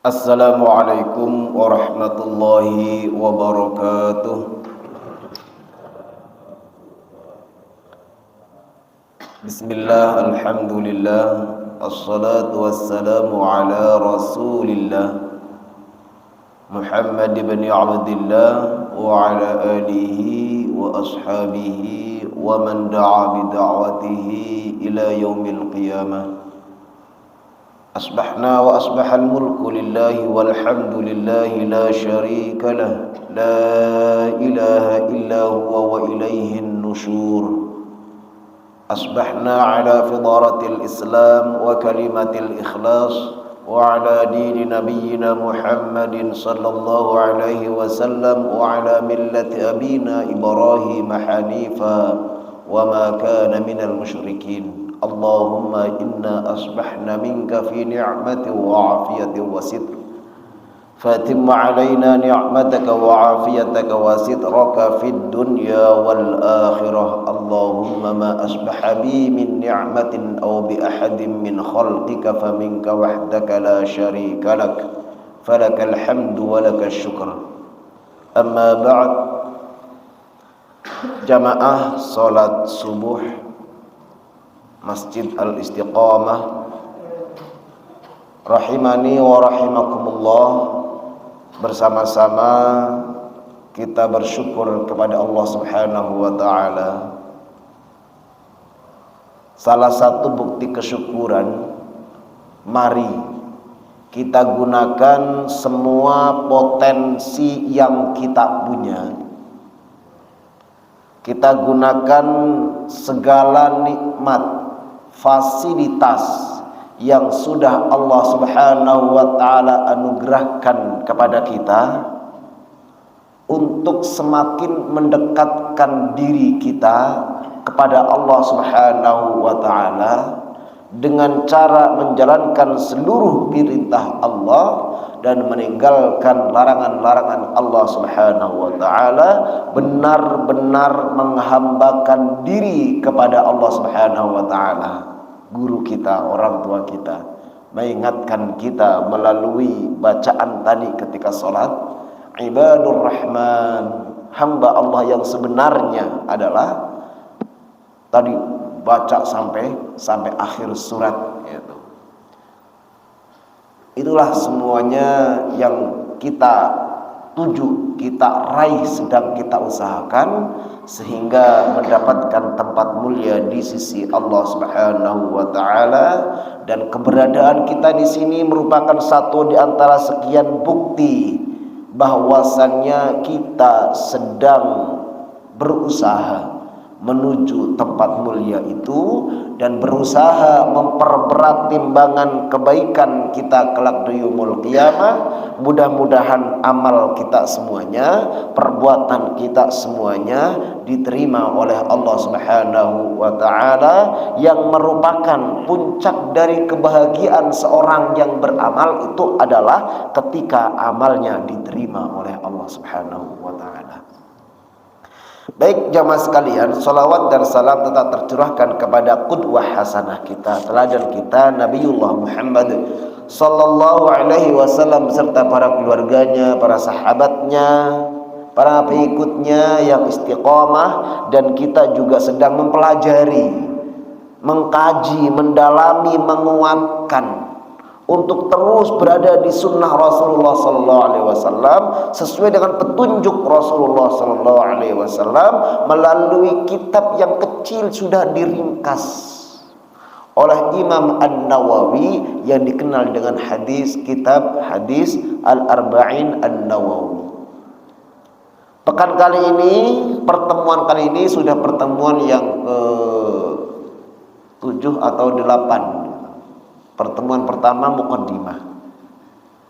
Assalamualaikum warahmatullahi wabarakatuh. Bismillah, alhamdulillah, assalatu wassalamu ala rasulillah Muhammad ibn Abdillah wa ala alihi wa ashabihi wa man da'a bida'watihi ila yaumil qiyamah. Asbahna wa asbahal mulku lillahi walhamdulillahi la syarika lah, la ilaha illa huwa wa ilaihin nusyur. Asbahna ala fidaratil islam wa kalimatil ikhlas wa ala dini nabiyyina Muhammadin sallallahu alaihi wasallam wa ala millati abina Ibrahim hanifa wa ma kana minal musyrikin. Allahumma inna asbahna minka fi ni'mati wa afiyati wa sitr fatimma alaina ni'mataka wa afiyataka wa sitraka fid dunya wal akhirah. Allahumma ma asbaha bi min ni'matin aw bi ahadin min khalqika faminka wahdaka la syarika lak falakal hamdu wa lakal syukr. Amma ba'd. Jamaah salat subuh Masjid Al-Istiqamah rahimani wa rahimakumullah, bersama-sama kita bersyukur kepada Allah Subhanahu wa taala. Salah satu bukti kesyukuran, mari kita gunakan semua potensi yang kita punya. Kita gunakan segala nikmat, fasilitas yang sudah Allah Subhanahu wa taala anugerahkan kepada kita untuk semakin mendekatkan diri kita kepada Allah Subhanahu wa taala dengan cara menjalankan seluruh perintah Allah dan meninggalkan larangan-larangan Allah Subhanahu wa taala, benar-benar menghambakan diri kepada Allah Subhanahu wa taala. Guru kita, orang tua kita mengingatkan kita melalui bacaan tadi ketika sholat, ibadur rahman, hamba Allah yang sebenarnya adalah tadi baca sampai akhir surat gitu. Itulah semuanya yang kita tuju, kita raih, sedang kita usahakan sehingga mendapatkan tempat mulia di sisi Allah Subhanahu wa taala. Dan keberadaan kita di sini merupakan satu di antara sekian bukti bahwasannya kita sedang berusaha menuju tempat mulia itu dan berusaha memperberat timbangan kebaikan kita kelak di yaumul qiyamah. Mudah-mudahan amal kita semuanya, perbuatan kita semuanya diterima oleh Allah Subhanahu wa taala, yang merupakan puncak dari kebahagiaan seorang yang beramal itu adalah ketika amalnya diterima oleh Allah Subhanahu wa taala. Baik jamaah sekalian, salawat dan salam tetap tercurahkan kepada qudwah hasanah kita, teladan kita, Nabiullah Muhammad sallallahu alaihi wasallam beserta para keluarganya, para sahabatnya, para pengikutnya yang istiqamah. Dan kita juga sedang mempelajari, mengkaji, mendalami, menguatkan untuk terus berada di sunnah Rasulullah sallallahu alaihi wasallam sesuai dengan petunjuk Rasulullah sallallahu alaihi wasallam melalui kitab yang kecil sudah diringkas oleh Imam An-Nawawi yang dikenal dengan kitab hadis Al-Arba'in An-Nawawi. Pertemuan kali ini sudah pertemuan yang ke-7 atau 8. Pertemuan pertama muqaddimah.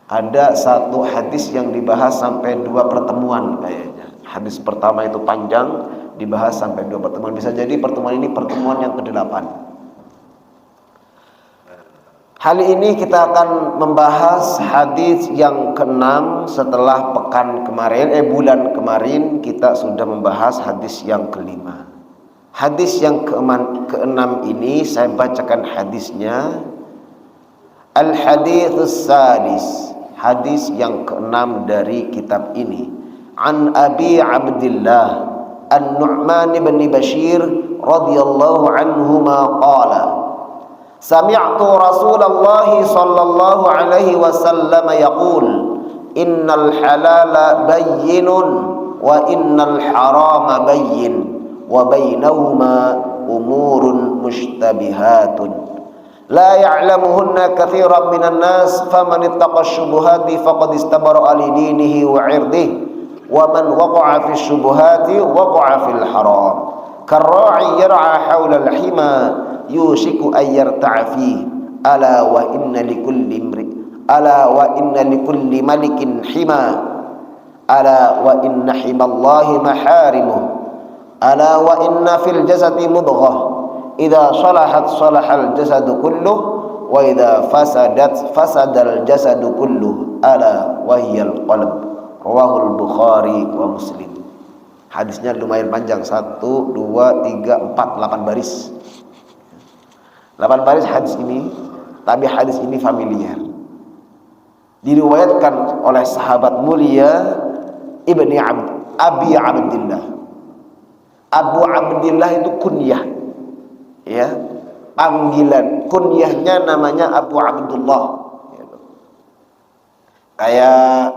Ada satu hadis yang dibahas sampai 2 pertemuan kayaknya. Hadis pertama itu panjang, dibahas sampai 2 pertemuan. Bisa jadi pertemuan ini pertemuan yang ke-8. Kali ini kita akan membahas hadis yang ke-6 setelah bulan kemarin kita sudah membahas hadis yang ke-5. Hadis yang ke-6 ini saya bacakan hadisnya. Al-hadits sadis, hadis yang keenam dari kitab ini. An Abi Abdillah An-Nu'man bin Bashir radhiyallahu anhuma qala sami'tu Rasulullah sallallahu alaihi wasallam yaqul innal halala bayyinun wa innal harama bayyin wa bainahuma umurun mushtabihatun la ya'lamuhunna katsiran minan nas faman ittaqa syubuhati faqad istabara li dinihi wa 'irdihi wa man waqa'a fi syubuhati waqa'a fil haram karra'i yar'a hawla al-hima yushiku an yarta'a fi ala wa inna likulli malikin hima ala wa inna himallahi maharimuh ala wa inna fil jasadi mudghah idza salahat salahal jasadu kulluh wa idza fasadat fasadal jasadu kulluh ala wa hiyal qalb. Rawahul Bukhari wa Muslim. Hadisnya lumayan panjang, 1, 2, 3, 4, 8 baris. 8 baris hadis ini, tapi hadis ini familiar. Diriwayatkan oleh sahabat mulia Abi Abdillah. Abu Abdillah itu kunyah, ya, panggilan. Kunyahnya namanya Abu Abdullah. Kayak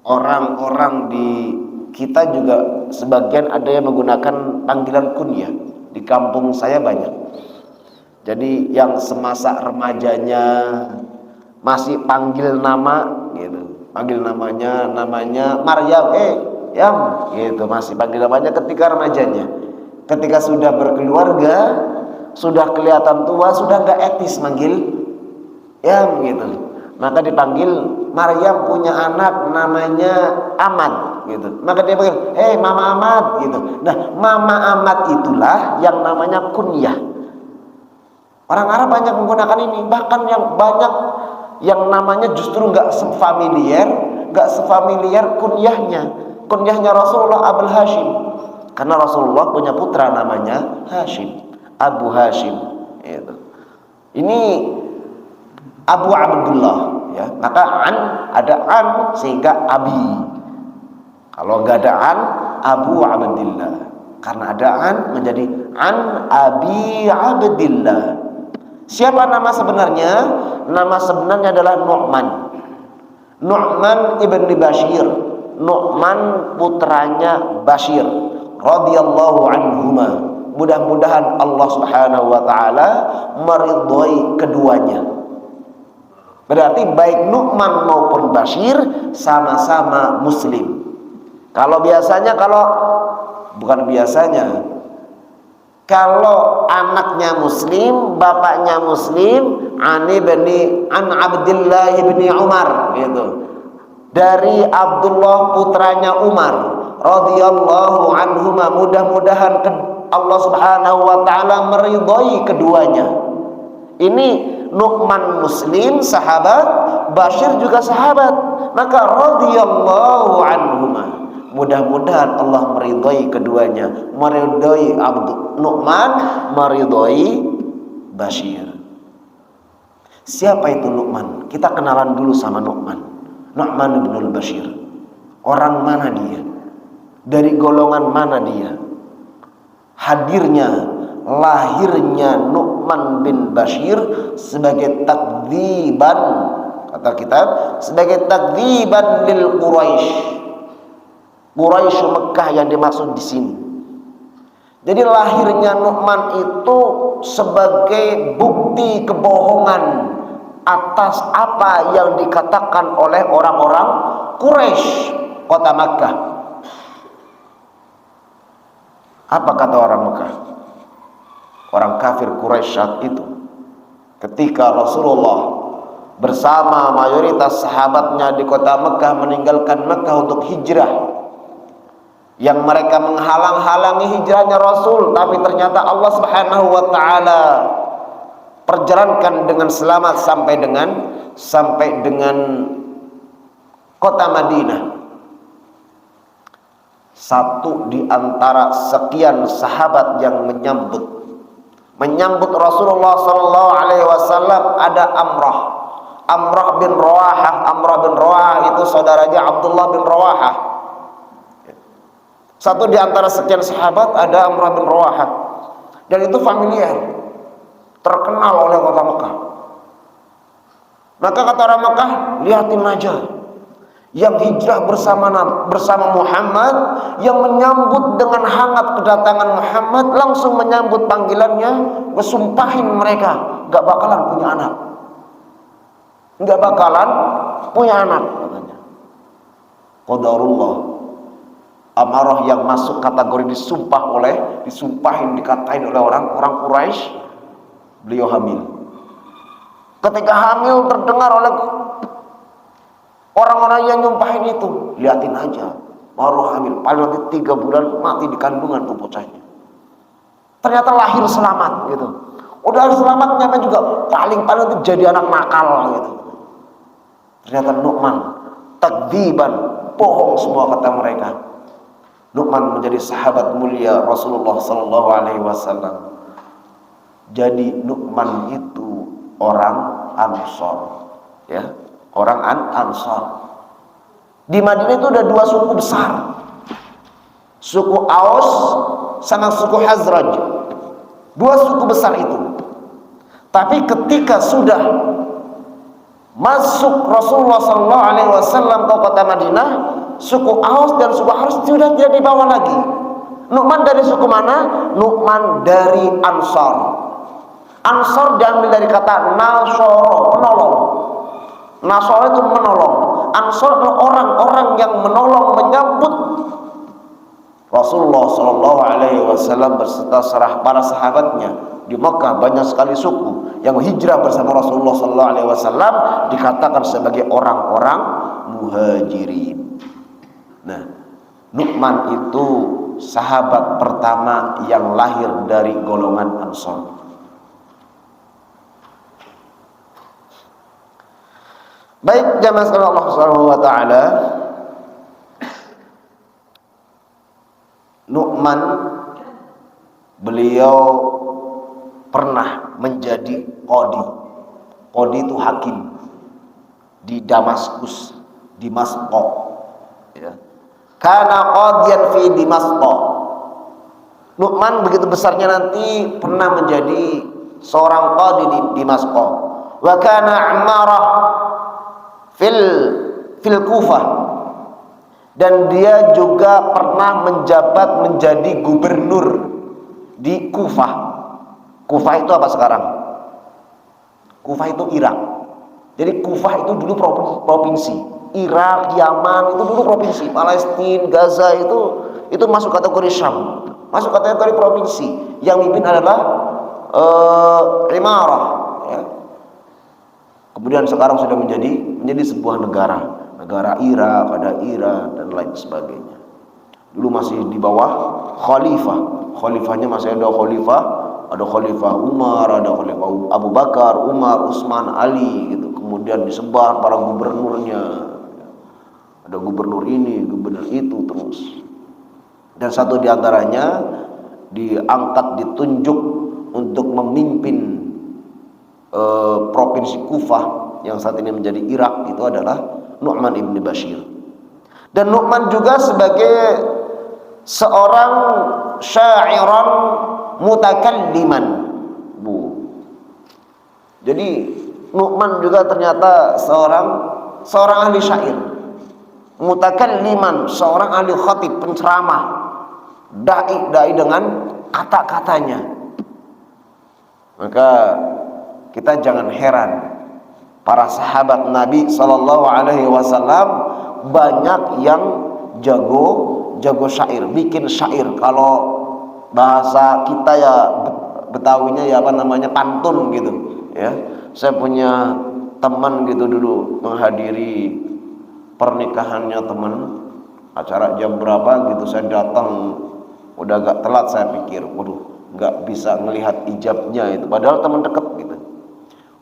orang-orang di kita juga sebagian ada yang menggunakan panggilan kunyah. Di kampung saya banyak. Jadi yang semasa remajanya masih panggil nama gitu. Panggil namanya Maryam, Yam gitu, masih panggil namanya ketika remajanya. Ketika sudah berkeluarga, sudah kelihatan tua, sudah enggak etis manggil Yam gitu. Maka dipanggil Maryam punya anak namanya Ahmad gitu. Maka dia panggil, "Hei Mama Ahmad" gitu. Nah, Mama Ahmad itulah yang namanya kunyah. Orang Arab banyak menggunakan ini, bahkan yang banyak yang namanya justru enggak sefamiliar kunyahnya. Kunyahnya Rasulullah Abul Hashim. Karena Rasulullah punya putra namanya Hashim, Abu Hashim gitu. Ini Abu Abdullah, ya. Maka ada an sehingga Abi. Kalau enggak ada an, Abu Abdillah. Karena ada an menjadi an Abi Abdillah. Siapa nama sebenarnya? Nama sebenarnya adalah Nu'man ibn Bashir. Nu'man putranya Bashir radhiyallahu anhuma. Mudah-mudahan Allah Subhanahu wa taala meridhai keduanya. Berarti baik Nu'man maupun Bashir sama-sama muslim. Kalau anaknya muslim, bapaknya muslim, an Abdullah bin Umar gitu. Dari Abdullah putranya Umar radhiyallahu anhuma, mudah-mudahan Allah Subhanahu wa taala meridhai keduanya. Ini Nu'man muslim, sahabat, Bashir juga sahabat. Maka radhiyallahu anhuma, mudah-mudahan Allah meridhai keduanya, meridhai Nu'man, meridhai Bashir. Siapa itu Nu'man? Kita kenalan dulu sama Nu'man bin Bashir. Orang mana dia? Dari golongan mana dia? Lahirnya Nu'man bin Bashir sebagai takdziban, kata kitab, sebagai takdziban lil Quraisy Mekah yang dimaksud di sini. Jadi lahirnya Nu'man itu sebagai bukti kebohongan atas apa yang dikatakan oleh orang-orang Quraisy kota Makkah. Apa kata orang Mekah? Orang kafir Quraisy saat itu, ketika Rasulullah bersama mayoritas sahabatnya di kota Mekah meninggalkan Mekah untuk hijrah, yang mereka menghalang-halangi hijrahnya Rasul, tapi ternyata Allah Subhanahu wa taala perjalankan dengan selamat sampai dengan kota Madinah. Satu di antara sekian sahabat yang menyambut Rasulullah sallallahu alaihi wasallam ada Amrah bin Rawahah. Amrah bin Rawahah itu saudaranya Abdullah bin Rawahah. Satu di antara sekian sahabat ada Amrah bin Rawahah. Dan itu familiar, terkenal oleh kota Mekah. Maka kata orang Mekah, lihatin aja yang hijrah bersama Muhammad, yang menyambut dengan hangat kedatangan Muhammad, langsung menyambut panggilannya, ngesumpahin mereka gak bakalan punya anak, gak bakalan punya anak katanya. Qadarullah. Amarah yang masuk kategori disumpahin, dikatain oleh orang Quraisy, beliau hamil. Ketika hamil terdengar oleh orang-orang yang nyumpahin itu, liatin aja, baru hamil, paling nanti 3 bulan mati di kandungan tuh bocahnya. Ternyata lahir selamat gitu. Udah selamat nyampe juga paling nanti jadi anak nakal gitu. Ternyata Nu'man, takdziban, bohong semua kata mereka. Nu'man menjadi sahabat mulia Rasulullah sallallahu alaihi wasallam. Jadi Nu'man itu orang Ansor, ya, orang Ansor. Di Madinah itu ada 2 suku besar, suku Aus sama suku Khazraj. 2 suku besar itu. Tapi ketika sudah masuk Rasulullah sallallahu alaihi wasallam ke kota Madinah, suku Aus dan suku Khazraj sudah tidak dibawa lagi. Nu'man dari suku mana? Nu'man dari Ansor. Ansor diambil dari kata nasoro, penolong. Nasoro itu menolong. Ansor adalah orang-orang yang menolong, menyambut Rasulullah Shallallahu Alaihi Wasallam beserta para sahabatnya di Mekah. Banyak sekali suku yang hijrah bersama Rasulullah Shallallahu Alaihi Wasallam dikatakan sebagai orang-orang muhajirin. Nah, Nu'man itu sahabat pertama yang lahir dari golongan Ansor. Baik, jamaah sekalian Allah Subhanahu wa taala, Nu'man beliau pernah menjadi qadi. Qadi itu hakim di Damaskus, di Damaskus, ya. Kana qadiyan fi Damaskus. Nu'man begitu besarnya nanti pernah menjadi seorang qadi di Damaskus. Wa kana Ammarah fil Kufah, dan dia juga pernah menjadi gubernur di Kufah. Kufah itu apa sekarang? Kufah itu Irak. Jadi Kufah itu dulu provinsi. Irak, Yaman itu dulu provinsi. Palestina, Gaza itu masuk kategori Syam, masuk kategori provinsi. Yang mimpin adalah Imarah, ya. Kemudian sekarang sudah menjadi sebuah negara Irak, ada Iran dan lain sebagainya. Dulu masih di bawah khalifahnya masih ada khalifah Umar, ada khalifah Abu Bakar, Umar, Utsman, Ali gitu. Kemudian disebar para gubernurnya, ada gubernur ini, gubernur itu terus. Dan satu diantaranya ditunjuk untuk memimpin provinsi Kufah yang saat ini menjadi Irak, itu adalah Nu'man ibn Bashir. Dan Nu'man juga sebagai seorang syairan mutakalliman. Jadi Nu'man juga ternyata seorang ahli syair, mutakalliman, seorang ahli khatib, penceramah, dai dengan kata-katanya. Maka kita jangan heran, para sahabat Nabi Sallallahu Alaihi Wasallam banyak yang jago syair, bikin syair. Kalau bahasa kita ya Betawinya ya pantun gitu, ya. Saya punya teman gitu dulu menghadiri pernikahannya teman, acara jam berapa gitu, saya datang udah agak telat. Saya pikir, waduh, nggak bisa melihat ijabnya itu, padahal teman dekat gitu.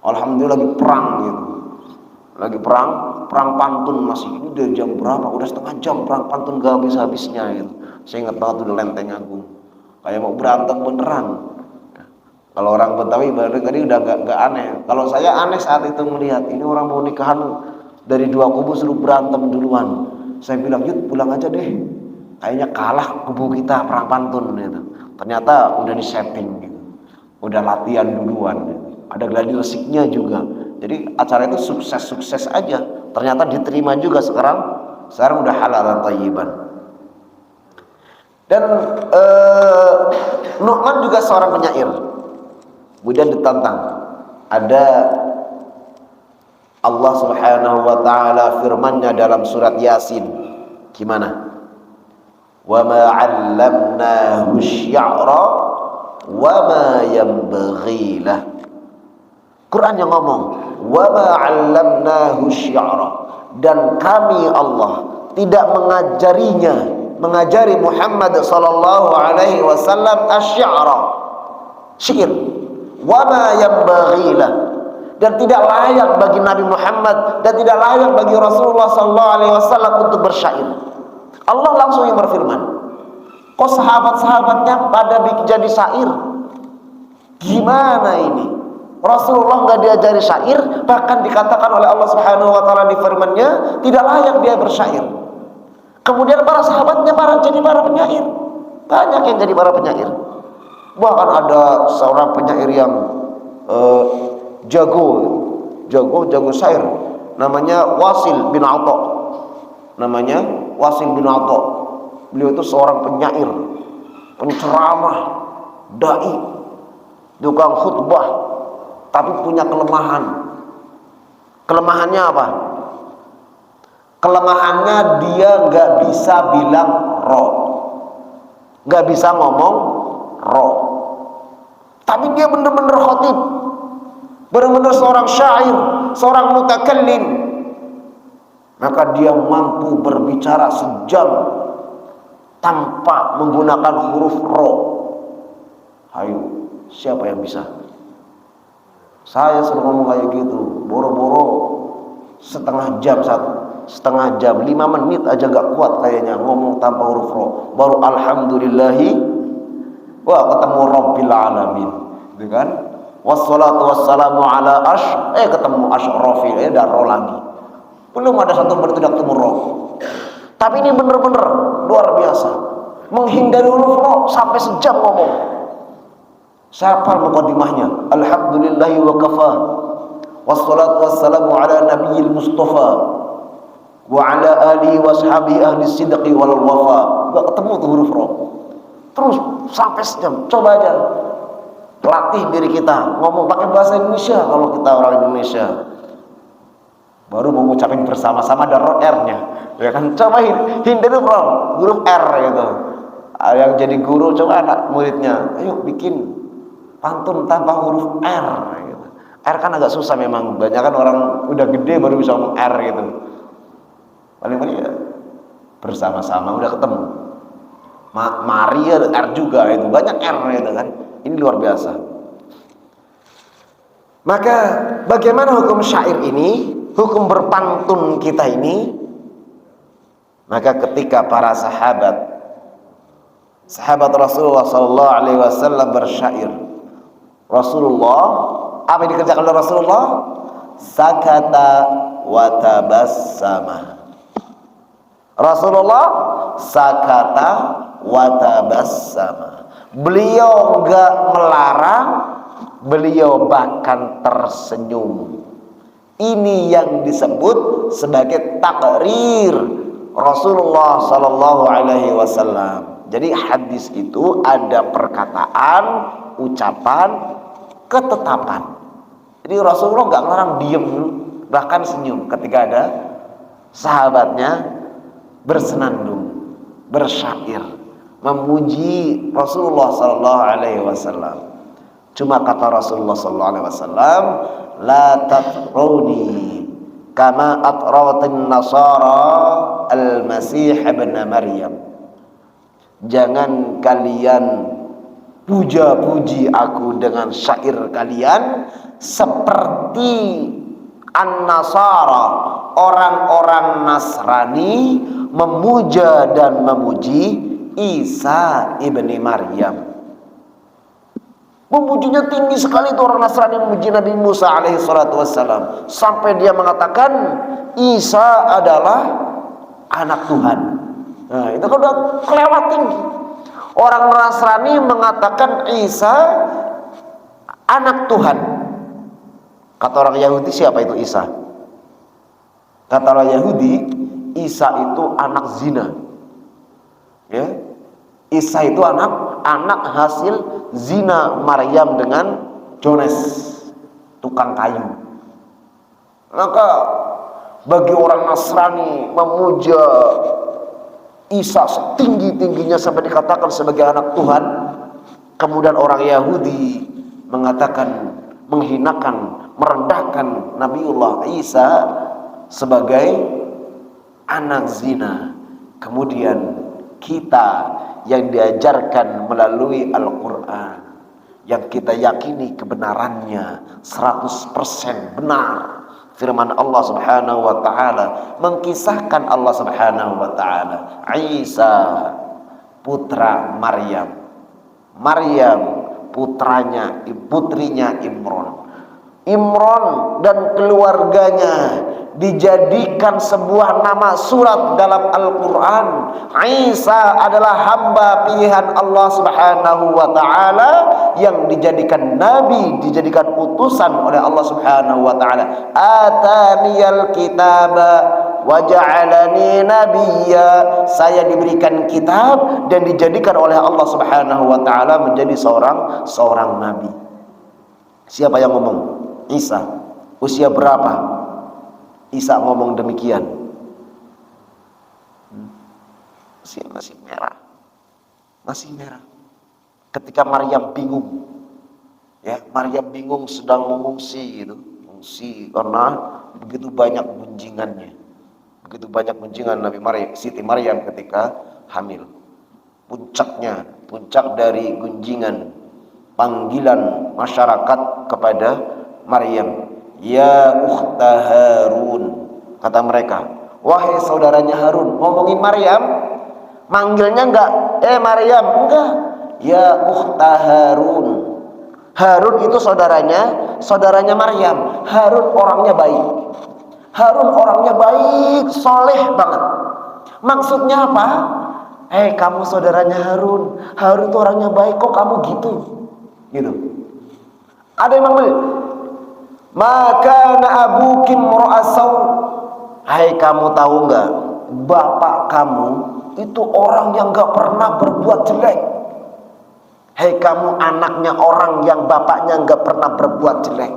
Alhamdulillah lagi perang gitu, lagi perang pantun, masih ini udah jam berapa, udah setengah jam perang pantun gak habis-habisnya gitu. Saya ingat banget udah Lenteng Agung, kayak mau berantem beneran. Kalau orang Betawi barangkali udah nggak aneh. Kalau saya aneh saat itu melihat ini orang mau nikahan dari dua kubu suruh berantem duluan. Saya bilang, yuk pulang aja deh. Kayaknya kalah kubu kita perang pantun gitu. Ternyata udah di setting gitu. Udah latihan duluan gitu. Ada gladi resiknya juga. Jadi acara itu sukses-sukses aja. Ternyata diterima juga sekarang. Sekarang udah halal dan thayyiban. Dan Nu'man juga seorang penyair. Kemudian ditantang. Ada Allah Subhanahu wa taala firman-Nya dalam surat Yasin. Gimana? Wa ma 'allamnahu asy-syi'ra wa ma yanbaghi lah. Quran yang ngomong, wa ma 'allamnahu asy-syi'ra, dan kami Allah tidak mengajari Muhammad sallallahu alaihi wasallam asy-syi'ra, syair. Wa ma yanbaghi lah, dan tidak layak bagi Nabi Muhammad dan tidak layak bagi Rasulullah sallallahu alaihi wasallam untuk bersyair. Allah langsung yang berfirman, kok sahabat-sahabatnya pada jadi syair? Gimana ini? Rasulullah nggak diajari syair, bahkan dikatakan oleh Allah Subhanahu wa taala di firman-Nya tidak layak dia bersyair. Kemudian para sahabatnya jadi para penyair. Banyak yang jadi para penyair. Bahkan ada seorang penyair yang jago syair, namanya Wasil bin Atha. Beliau itu seorang penyair, penceramah, dai, tukang khutbah, tapi punya kelemahan. Kelemahannya apa? Kelemahannya dia nggak bisa bilang ro, nggak bisa ngomong ro. Tapi dia benar-benar khotib, benar-benar seorang syair, seorang mutakallim. Maka dia mampu berbicara sejam tanpa menggunakan huruf ro. Hayo, siapa yang bisa? Saya suruh ngomong kayak gitu, boro-boro setengah jam, 5 menit aja gak kuat kayaknya ngomong tanpa huruf ro. Baru alhamdulillahi wah ketemu rabbil alamin, gitu kan? Wassalatu wassalamu ala ketemu asyrafi, dan ro lagi. Belum ada satu menit tidak ketemu ro. Tapi ini benar-benar luar biasa, menghindari huruf ro sampai sejam ngomong. Siapa mukadimahnya? Alhamdulillahi wa kafah, wassalatu wassalamu ala nabiyil mustafa wa ala alihi wa ashabihi ahli sidqi wal wafa. Gak ketemu tuh huruf ro. Terus sampai sejam. Coba aja latih diri kita ngomong pakai bahasa Indonesia. Kalau kita orang Indonesia baru mau ngucapin bersama-sama ada R-nya, ya kan? Coba hindari huruf R gitu. Yang jadi guru coba anak muridnya, ayo bikin pantun tanpa huruf R gitu. R kan agak susah memang, banyak kan orang udah gede baru bisa ngomong R gitu. Paling-paling ya bersama-sama udah ketemu. Mari ya R juga itu, banyak R gitu kan. Ini luar biasa. Maka bagaimana hukum syair ini? Hukum berpantun kita ini? Maka ketika para sahabat Rasulullah sallallahu alaihi wasallam bersyair, Rasulullah, apa yang dikerjakan oleh Rasulullah? Sakata wa tabassama. Rasulullah sakata wa tabassama. Beliau enggak melarang, beliau bahkan tersenyum. Ini yang disebut sebagai takrir Rasulullah sallallahu alaihi wasallam. Jadi hadis itu ada perkataan, ucapan, ketetapan. Jadi Rasulullah enggak melarang, diem, bahkan senyum ketika ada sahabatnya bersenandung, bersyair, memuji Rasulullah sallallahu alaihi wasallam. Cuma kata Rasulullah sallallahu alaihi wasallam, la tatruni kama atratin nasara al-masih ibn Maryam. Jangan kalian puja-puji aku dengan syair kalian seperti an-nasara, orang-orang Nasrani memuja dan memuji Isa ibni Maryam. Memujinya tinggi sekali itu orang Nasrani memuji Nabi Musa alaihi salatu wassalam. Sampai dia mengatakan Isa adalah anak Tuhan. Nah, itu kan udah kelewat tinggi. Orang Nasrani mengatakan Isa anak Tuhan. Kata orang Yahudi, siapa itu Isa? Kata orang Yahudi, Isa itu anak zina. Ya. Isa itu anak hasil zina Maryam dengan Jones, tukang kayu. Maka bagi orang Nasrani memuja Isa setinggi-tingginya sampai dikatakan sebagai anak Tuhan. Kemudian orang Yahudi mengatakan, menghinakan, merendahkan Nabiullah Isa sebagai anak zina. Kemudian kita yang diajarkan melalui Al-Quran, yang kita yakini kebenarannya 100% benar, firman Allah Subhanahu wa taala, mengkisahkan Allah Subhanahu wa taala Isa putra Maryam, Maryam putrinya Imran dan keluarganya dijadikan sebuah nama surat dalam Al-Quran. Isa adalah hamba pilihan Allah Subhanahu wa ta'ala yang dijadikan nabi, dijadikan utusan oleh Allah Subhanahu wa ta'ala. Ataniyal kitaba wa ja'alani nabiyya, saya diberikan kitab dan dijadikan oleh Allah Subhanahu wa ta'ala menjadi seorang nabi. Siapa yang ngomong? Isa. Usia berapa Isa ngomong demikian? Masih merah. Ketika Maryam bingung, ya, Maryam bingung sedang mengungsi gitu, mengungsi karena begitu banyak gunjingannya, begitu banyak gunjingan Nabi Maryam, Siti Maryam ketika hamil. Puncak dari gunjingan panggilan masyarakat kepada Maryam, ya ukhta Harun, kata mereka, wahai saudaranya Harun. Ngomongin Maryam, manggilnya enggak Maryam, enggak, ya ukhta Harun. Harun itu saudaranya Maryam. Harun orangnya baik, soleh banget. Maksudnya apa? Kamu saudaranya Harun itu orangnya baik, kok kamu gitu. Ada yang manggil, maka abuki mur'asau. Kamu tahu nggak, bapak kamu itu orang yang nggak pernah berbuat jelek. Kamu anaknya orang yang bapaknya nggak pernah berbuat jelek.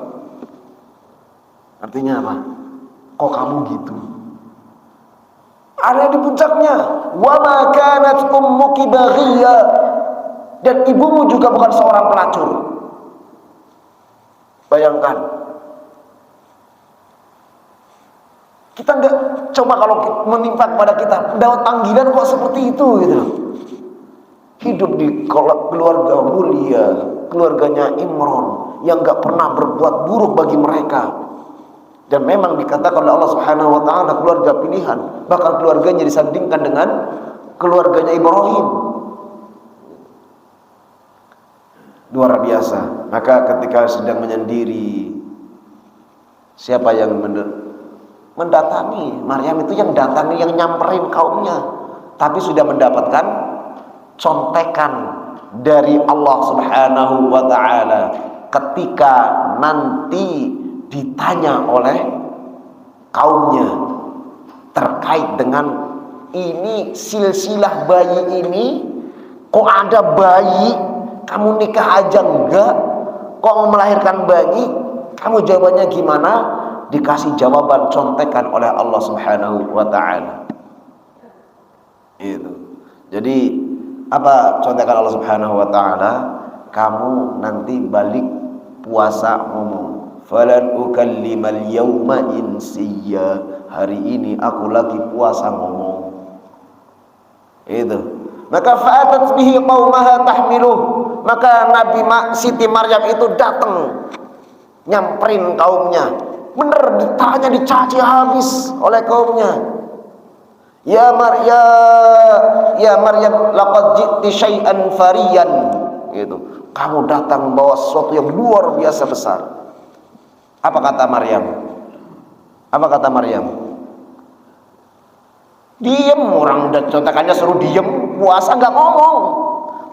Artinya apa? Kok kamu gitu? Ada di puncaknya, wa ma kanat ummuki baghiyya, dan ibumu juga bukan seorang pelacur. Bayangkan, kita enggak, coba kalau menimpa kepada kita dapat panggilan kok seperti itu gitu. Hidup di keluarga mulia, keluarganya Imran yang enggak pernah berbuat buruk bagi mereka. Dan memang dikatakan oleh Allah Subhanahu wa taala keluarga pilihan, bahkan keluarganya disandingkan dengan keluarganya Ibrahim. Luar biasa. Maka ketika sedang menyendiri, siapa yang mendatangi? Maryam itu yang datangi, yang nyamperin kaumnya, tapi sudah mendapatkan contekan dari Allah Subhanahu wa ta'ala ketika nanti ditanya oleh kaumnya terkait dengan ini silsilah bayi ini, kok ada bayi, kamu nikah aja enggak, kok mau melahirkan bayi, kamu jawabannya gimana? Dikasih jawaban contekan oleh Allah Subhanahu wa ta'ala. Itu. Jadi apa contekan Allah Subhanahu wa ta'ala? Kamu nanti balik puasa ngomong, falan ukallimal yawma insiyya, hari ini aku lagi puasa ngomong. Itu. Maka fa'atat bihi qaumaha tahmiluh, maka Siti Maryam itu datang nyamperin kaumnya. Bener, ditanya, dicaci habis oleh kaumnya. Ya Maryam laqad ji'ti syai'an fariyan. gitu. Kamu datang membawa sesuatu yang luar biasa besar. Apa kata Maryam? Apa kata Maryam? Diam, orang udah contohkannya suruh diam, puasa nggak ngomong.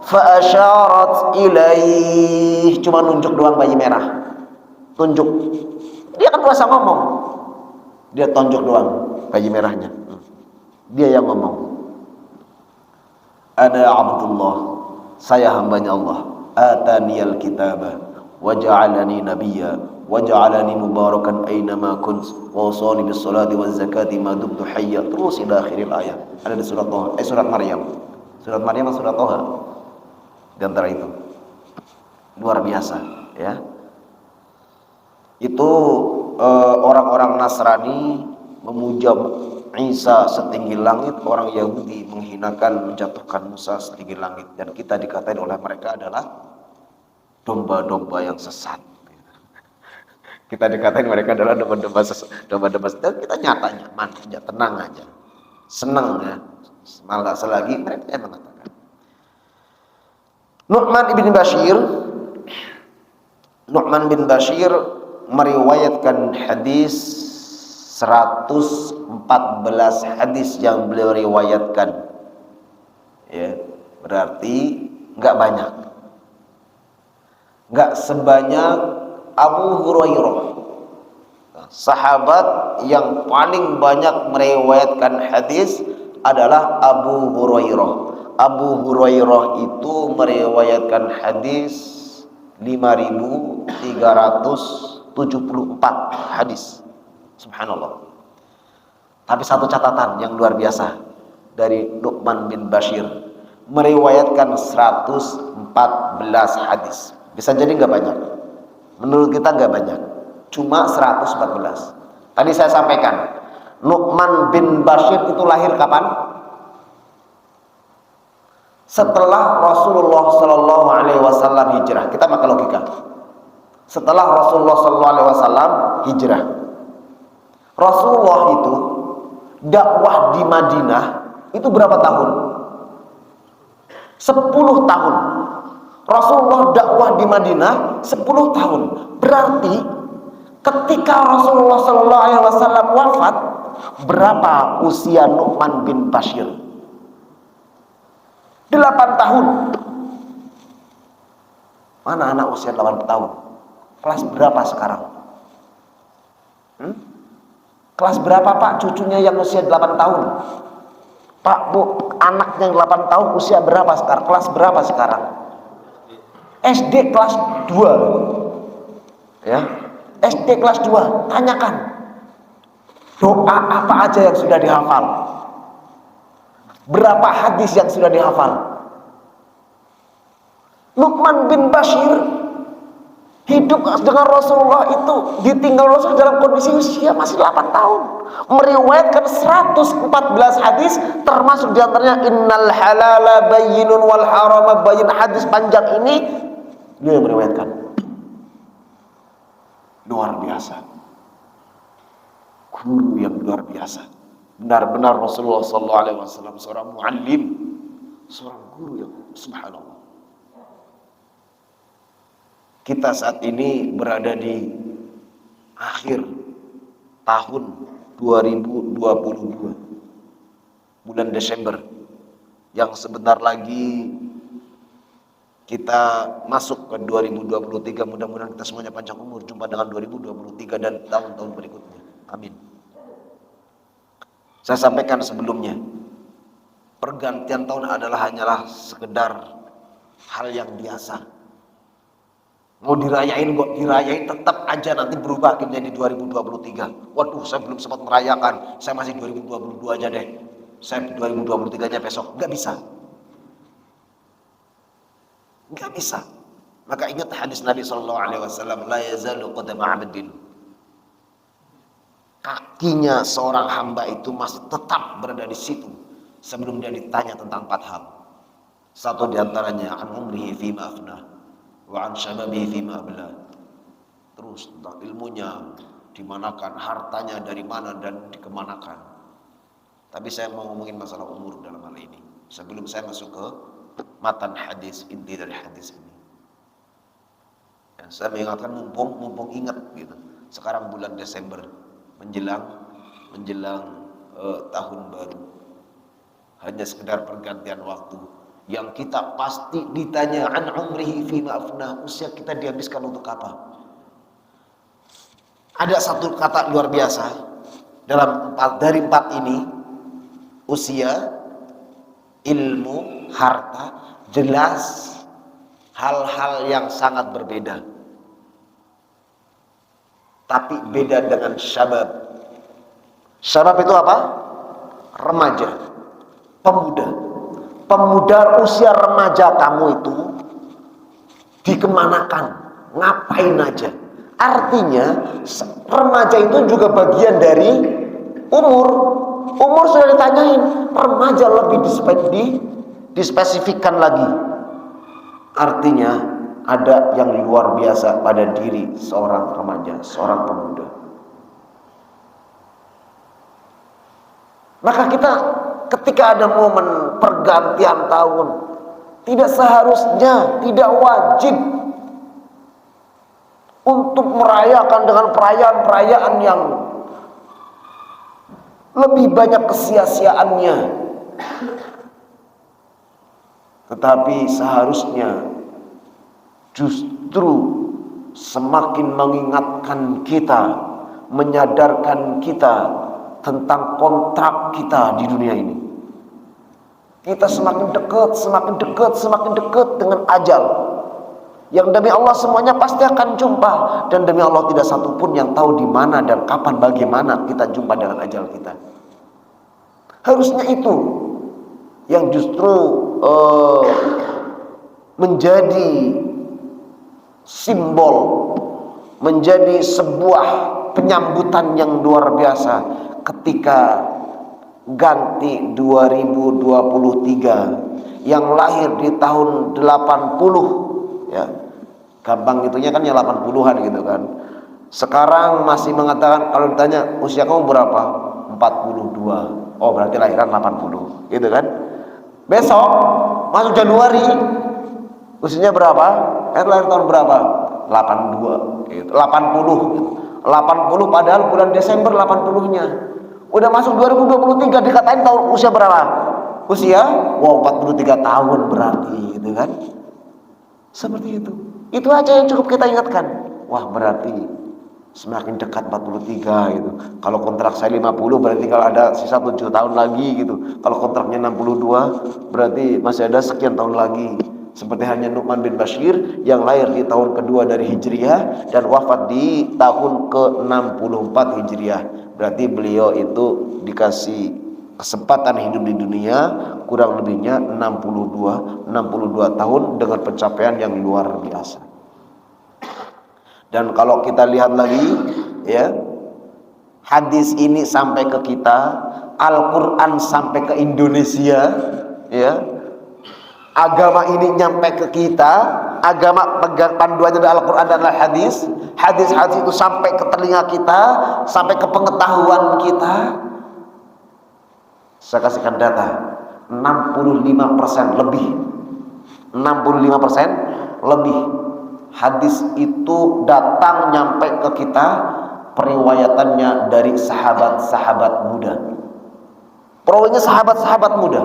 Fa asyarat ilaih, cuma nunjuk doang bayi merah. Tunjuk. Dia kan puasa ngomong. Dia tonjok doang bayi merahnya. Dia yang ngomong. Ana Abdullah, saya hambanya Allah. Ataniyal kitaba wa ja'alani nabiyya wa ja'alani mubarakan aynama kunt wa awsani bis salati waz zakati ma dumtu hayya. Terus ila akhiril ayat. Ada di surat Thaha, surat Maryam. Surat Maryam atau surat Thaha? Di antara itu. Luar biasa, ya. Itu orang-orang Nasrani memuja Isa setinggi langit, orang Yahudi menghinakan, menjatuhkan Musa setinggi langit, dan kita dikatain oleh mereka adalah domba-domba yang sesat. Kita dikatain mereka adalah domba-domba sesat, dan kita nyata nyaman aja, tenang aja, senang ya, malah selagi mereka yang mengatakan. Nu'man bin Bashir meriwayatkan hadis 114 hadis yang beliau riwayatkan, ya, berarti nggak banyak, nggak sebanyak Abu Hurairah, sahabat yang paling banyak meriwayatkan hadis adalah Abu Hurairah. Abu Hurairah itu meriwayatkan hadis 5.374 hadis. Subhanallah. Tapi satu catatan yang luar biasa dari Nu'man bin Bashir, meriwayatkan 114 hadis. Bisa jadi nggak banyak. Menurut kita nggak banyak. Cuma 114. Tadi saya sampaikan, Nu'man bin Bashir itu lahir kapan? Setelah Rasulullah Shallallahu Alaihi Wasallam hijrah. Kita pakai logika. Setelah Rasulullah Shallallahu Alaihi Wasallam hijrah. Rasulullah itu dakwah di Madinah itu berapa tahun? 10 tahun. Rasulullah dakwah di Madinah 10 tahun. Berarti ketika Rasulullah Shallallahu Alaihi Wasallam wafat, berapa usia Nu'man bin Bashir? 8 tahun. Mana anak usia 8 tahun? Kelas berapa sekarang? Kelas berapa Pak cucunya yang usia 8 tahun? Pak Bu, anaknya yang 8 tahun usia berapa sekarang? Kelas berapa sekarang? SD kelas 2. Ya. SD kelas 2. Tanyakan. Doa apa aja yang sudah dihafal? Berapa hadis yang sudah dihafal? Nu'man bin Bashir hidup dengan Rasulullah itu ditinggal Rasul dalam kondisi usia masih 8 tahun, meriwayatkan 114 hadis, termasuk diantaranya innal halala bayyinun wal harama bayyin. Hadis panjang ini dia yang meriwayatkan. Luar biasa, guru yang luar biasa. Benar-benar Rasulullah SAW seorang muallim, seorang guru yang subhanallah. Kita saat ini berada di akhir tahun 2022, bulan Desember, yang sebentar lagi kita masuk ke 2023. Mudah-mudahan kita semuanya panjang umur, jumpa dengan 2023 dan tahun-tahun berikutnya. Amin. Saya sampaikan sebelumnya, pergantian tahun hanyalah sekedar hal yang biasa. Mau dirayain kok dirayain, tetap aja nanti berubah menjadi 2023. Waduh, saya belum sempat merayakan, saya masih 2022 aja deh, saya 2023 aja besok. Nggak bisa, nggak bisa. Maka ingat hadis Nabi SAW, la yazalu qadama 'abdin, kakinya seorang hamba itu masih tetap berada di situ sebelum dia ditanya tentang 4 hal. Satu diantaranya an umrihi fima afnah wa an syababihi fima ablah. Terus tentang ilmunya dimanakan, hartanya dari mana dan dikemanakan. Tapi saya mau ngomongin masalah umur dalam hal ini sebelum saya masuk ke matan hadis, inti dari hadis ini. Ya, saya mengingatkan mumpung ingat gitu. Sekarang bulan Desember menjelang tahun baru. Hanya sekedar pergantian waktu. Yang kita pasti ditanya an umrihi fima afnah, usia kita dihabiskan untuk apa? Ada satu kata luar biasa dari empat ini, usia, ilmu, harta, jelas hal-hal yang sangat berbeda. Tapi beda dengan syabab. Syabab itu apa? Remaja, pemuda. Pemuda usia remaja kamu itu dikemanakan, ngapain aja. Artinya remaja itu juga bagian dari umur. Umur sudah ditanyain, remaja lebih dispesifikkan lagi. Artinya ada yang luar biasa pada diri seorang remaja, seorang pemuda. Maka kita ketika ada momen pergantian tahun, tidak seharusnya, tidak wajib untuk merayakan dengan perayaan-perayaan yang lebih banyak kesia-siaannya. Tetapi seharusnya justru semakin mengingatkan kita, menyadarkan kita tentang kontrak kita di dunia ini. Kita semakin dekat dengan ajal. Yang demi Allah semuanya pasti akan jumpa, dan demi Allah tidak satu pun yang tahu di mana dan kapan bagaimana kita jumpa dengan ajal kita. Harusnya itu yang justru menjadi simbol, menjadi sebuah penyambutan yang luar biasa ketika ganti 2023 yang lahir di tahun 80 ya. Gampang itunya kan ya 80-an gitu kan. Sekarang masih mengatakan kalau ditanya usia kamu berapa? 42. Oh, berarti lahiran 80 gitu kan. Besok masuk Januari usianya berapa? Lahir tahun berapa? 82 gitu. 80 gitu. 80 padahal bulan Desember 80-nya. Udah masuk 2023 dikatain tahun usia berapa? Usia 43 tahun berarti gitu kan. Seperti itu. Itu aja yang cukup kita ingatkan. Wah, berarti semakin dekat 43 gitu. Kalau kontrak saya 50 berarti kalau ada sisa 7 tahun lagi gitu. Kalau kontraknya 62 berarti masih ada sekian tahun lagi. Seperti hanya Nu'man bin Bashir yang lahir di tahun kedua dari Hijriah dan wafat di tahun ke-64 Hijriah. Berarti beliau itu dikasih kesempatan hidup di dunia kurang lebihnya 62 tahun dengan pencapaian yang luar biasa. Dan kalau kita lihat lagi ya, hadis ini sampai ke kita, Al-Qur'an sampai ke Indonesia ya. Agama ini nyampe ke kita, agama panduannya adalah Al-Qur'an dan Al-Hadis. Hadis-hadis itu sampai ke telinga kita, sampai ke pengetahuan kita. Saya kasihkan data 65% lebih 65% lebih hadis itu datang nyampe ke kita periwayatannya dari sahabat-sahabat muda. Perawinya sahabat-sahabat muda.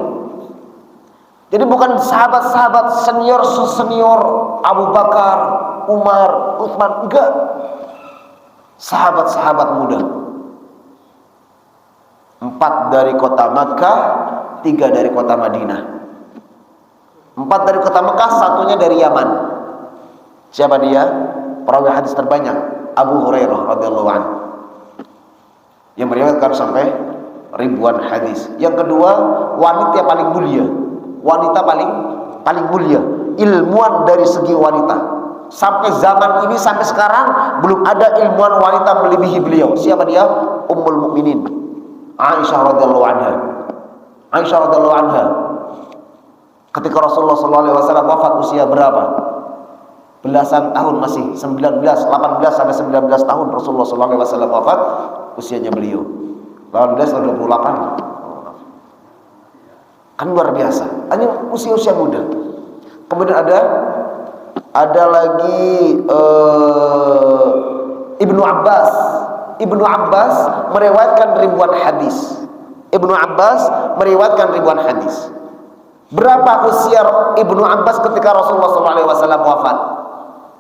Jadi bukan sahabat-sahabat senior Abu Bakar, Umar, Utsman, enggak. Sahabat-sahabat muda. 4 dari kota Makkah, 3 dari kota Madinah. 4 dari kota Makkah, 1-nya dari Yaman. Siapa dia? Perawi hadis terbanyak, Abu Hurairah radhiyallahu anhu, yang meriwayatkan sampai ribuan hadis. Yang kedua, wanita yang paling mulia. Wanita paling mulia, ilmuwan dari segi wanita. Sampai zaman ini, sampai sekarang belum ada ilmuwan wanita melebihi beliau. Siapa dia? Ummul Mukminin Aisyah radhiyallahu anha. Aisyah radhiyallahu anha ketika Rasulullah SAW wafat usia berapa? Belasan tahun, masih 18 sampai 19 tahun Rasulullah SAW wafat usianya beliau. 18 atau 28. Kan luar biasa. Hanya usia-usia muda. Kemudian ada Ada lagi Ibnu Abbas. Ibnu Abbas meriwayatkan ribuan hadis. Ibnu Abbas meriwayatkan ribuan hadis. Berapa usia Ibnu Abbas ketika Rasulullah SAW wafat?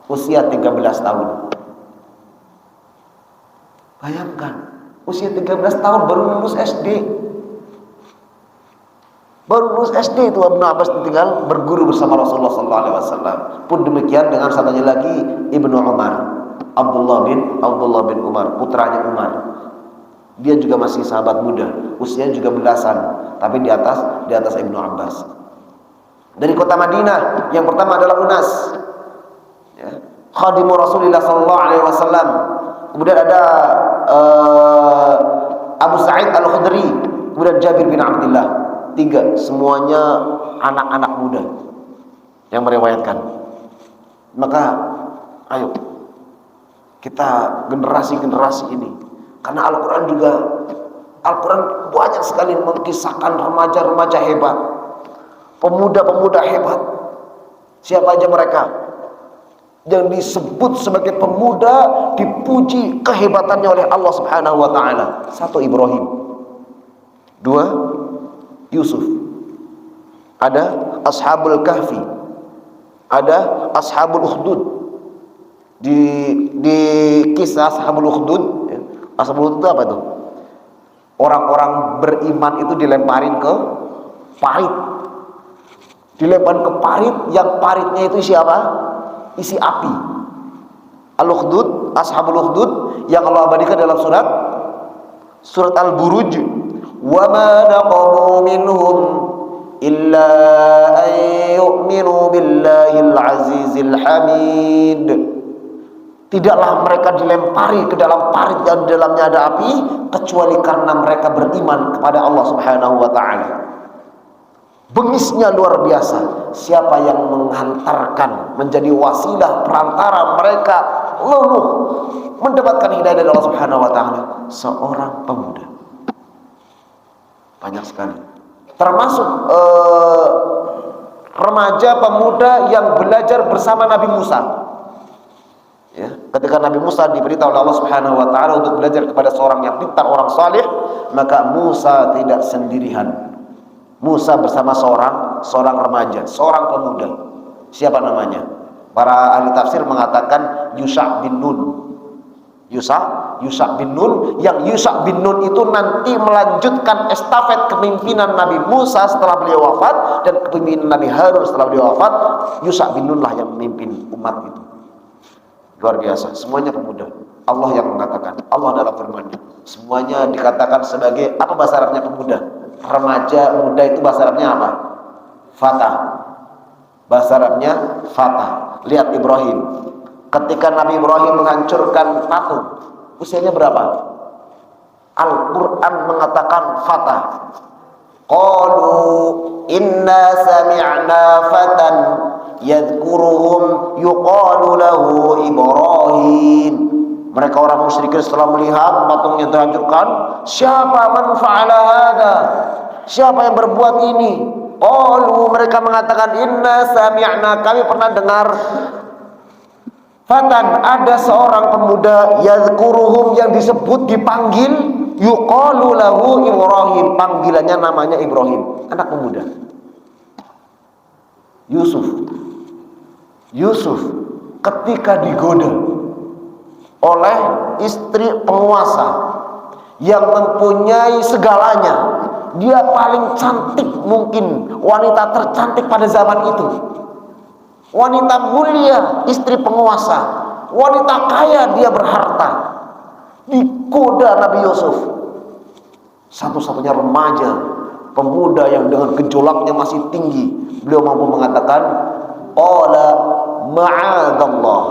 Usia 13 tahun. Bayangkan, usia 13 tahun baru lulus SD. Baru lulus SD itu Ibnu Abbas tinggal berguru bersama Rasulullah SAW. Pun demikian dengan satunya lagi Ibnu Umar, Abdullah bin Umar, putranya Umar. Dia juga masih sahabat muda, usianya juga belasan, tapi di atas Ibnu Abbas. Dari kota Madinah, yang pertama adalah Unas, ya, khadimu Rasulullah SAW. Kemudian ada Abu Sa'id Al-Khudri, kemudian Jabir bin Abdullah. 3, semuanya anak-anak muda yang meriwayatkan. Maka ayo kita generasi-generasi ini, karena Al-Quran banyak sekali mengkisahkan remaja-remaja hebat, pemuda-pemuda hebat. Siapa aja mereka yang disebut sebagai pemuda, dipuji kehebatannya oleh Allah Subhanahu wa taala. 1, Ibrahim. 2, Yusuf. Ada Ashabul Kahfi, ada Ashabul Ukhdud. Di kisah Ashabul Ukhdud, ya, Ashabul Ukhdud itu apa itu? Orang-orang beriman itu dilemparin ke parit. Dilemparin ke parit, yang paritnya itu isi apa? Isi api. Al-Ukhdud, Ashabul Ukhdud yang Allah abadikan dalam surat Al-Buruj. وَمَا نَقَمُوا مِنْهُمْ إِلَّا أَنْ يُؤْمِنُوا بِاللَّهِ الْعَزِيزِ الْحَمِيدِ. Tidaklah mereka dilempari ke dalam parit yang di dalamnya ada api, kecuali karena mereka beriman kepada Allah Subhanahu wa ta'ala. Bengisnya luar biasa. Siapa yang menghantarkan, menjadi wasilah perantara mereka luluh mendapatkan hidayah dari Allah Subhanahu wa ta'ala? Seorang pemuda. Banyak sekali, termasuk remaja pemuda yang belajar bersama Nabi Musa, ya, ketika Nabi Musa diberitahu oleh Allah Subhanahu wa taala untuk belajar kepada seorang yang pintar, orang saleh, maka Musa tidak sendirian. Musa bersama seorang remaja, seorang pemuda. Siapa namanya? Para ahli tafsir mengatakan Yusha bin Nun. Yusha bin Nun, yang Yusha bin Nun itu nanti melanjutkan estafet kepemimpinan Nabi Musa setelah beliau wafat, dan kepemimpinan Nabi Harun setelah beliau wafat. Yusha bin Nun lah yang memimpin umat itu. Luar biasa, semuanya pemuda. Allah yang mengatakan, Allah dalam firman-Nya, semuanya dikatakan sebagai apa bahasa Arabnya pemuda? Remaja, muda itu bahasa Arabnya apa? Fatah. Bahasa Arabnya fatah. Lihat Ibrahim. Ketika Nabi Ibrahim menghancurkan patung, usianya berapa? Al-Quran mengatakan fatah. Qalu inna sami'na fatan yadhkuruhum yuqalu lahu Ibrahim. Mereka orang musyrikin setelah melihat patung yang terhancurkan, siapa man fa'ala hada? Siapa yang berbuat ini? Qalu, mereka mengatakan inna sami'na, kami pernah dengar fatan, ada seorang pemuda yadhkuruhum yang disebut, dipanggil, yuqalu lahu Ibrahim, panggilannya namanya Ibrahim, anak pemuda. Yusuf ketika digoda oleh istri penguasa yang mempunyai segalanya, dia paling cantik mungkin, wanita tercantik pada zaman itu, wanita mulia, istri penguasa, wanita kaya, dia berharta, digoda Nabi Yusuf, satu-satunya remaja pemuda yang dengan gejolaknya masih tinggi. Beliau mampu mengatakan qala ma'adallah.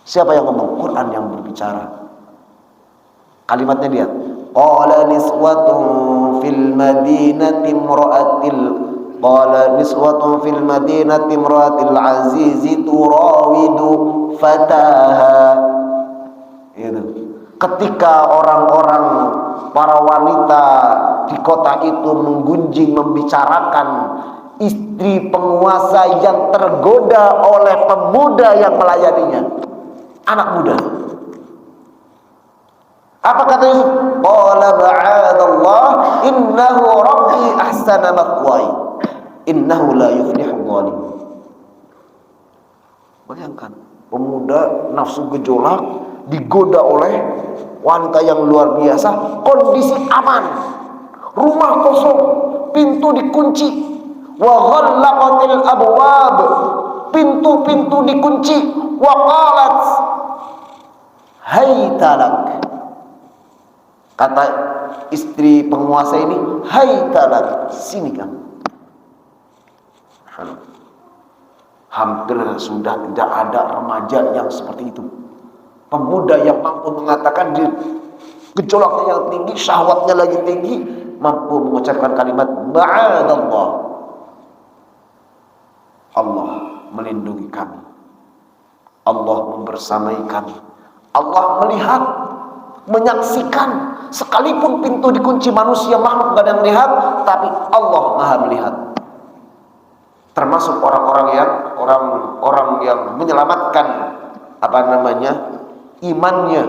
Siapa yang ngomong? Quran yang berbicara. Kalimatnya dia, qala niswatun fil madinati imra'atil qala niswatun fil madinati imra'atil azizi turawidu fataha. Itu ketika orang-orang, para wanita di kota itu menggunjing, membicarakan istri penguasa yang tergoda oleh pemuda yang melayaninya, anak muda. Apa kata Yusuf? Qala ma'adallah innahu rabbi ahsana mathwaya innahu la yuflihu dhalim. Bayangkan, pemuda nafsu gejolak digoda oleh wanita yang luar biasa, kondisi aman, rumah kosong, pintu dikunci, wa ghallaqatil abwab, pintu-pintu dikunci, wa qalat haytalak, kata istri penguasa ini, haytalak, sini kamu. Hampir sudah tidak ada remaja yang seperti itu, pemuda yang mampu mengatakan di gejolaknya yang tinggi, syahwatnya lagi tinggi, mampu mengucapkan kalimat ma'adallah, Allah melindungi kami, Allah membersamai kami, Allah melihat, menyaksikan, sekalipun pintu dikunci manusia makhluk gak ada yang melihat, tapi Allah maha melihat. Termasuk orang-orang yang menyelamatkan imannya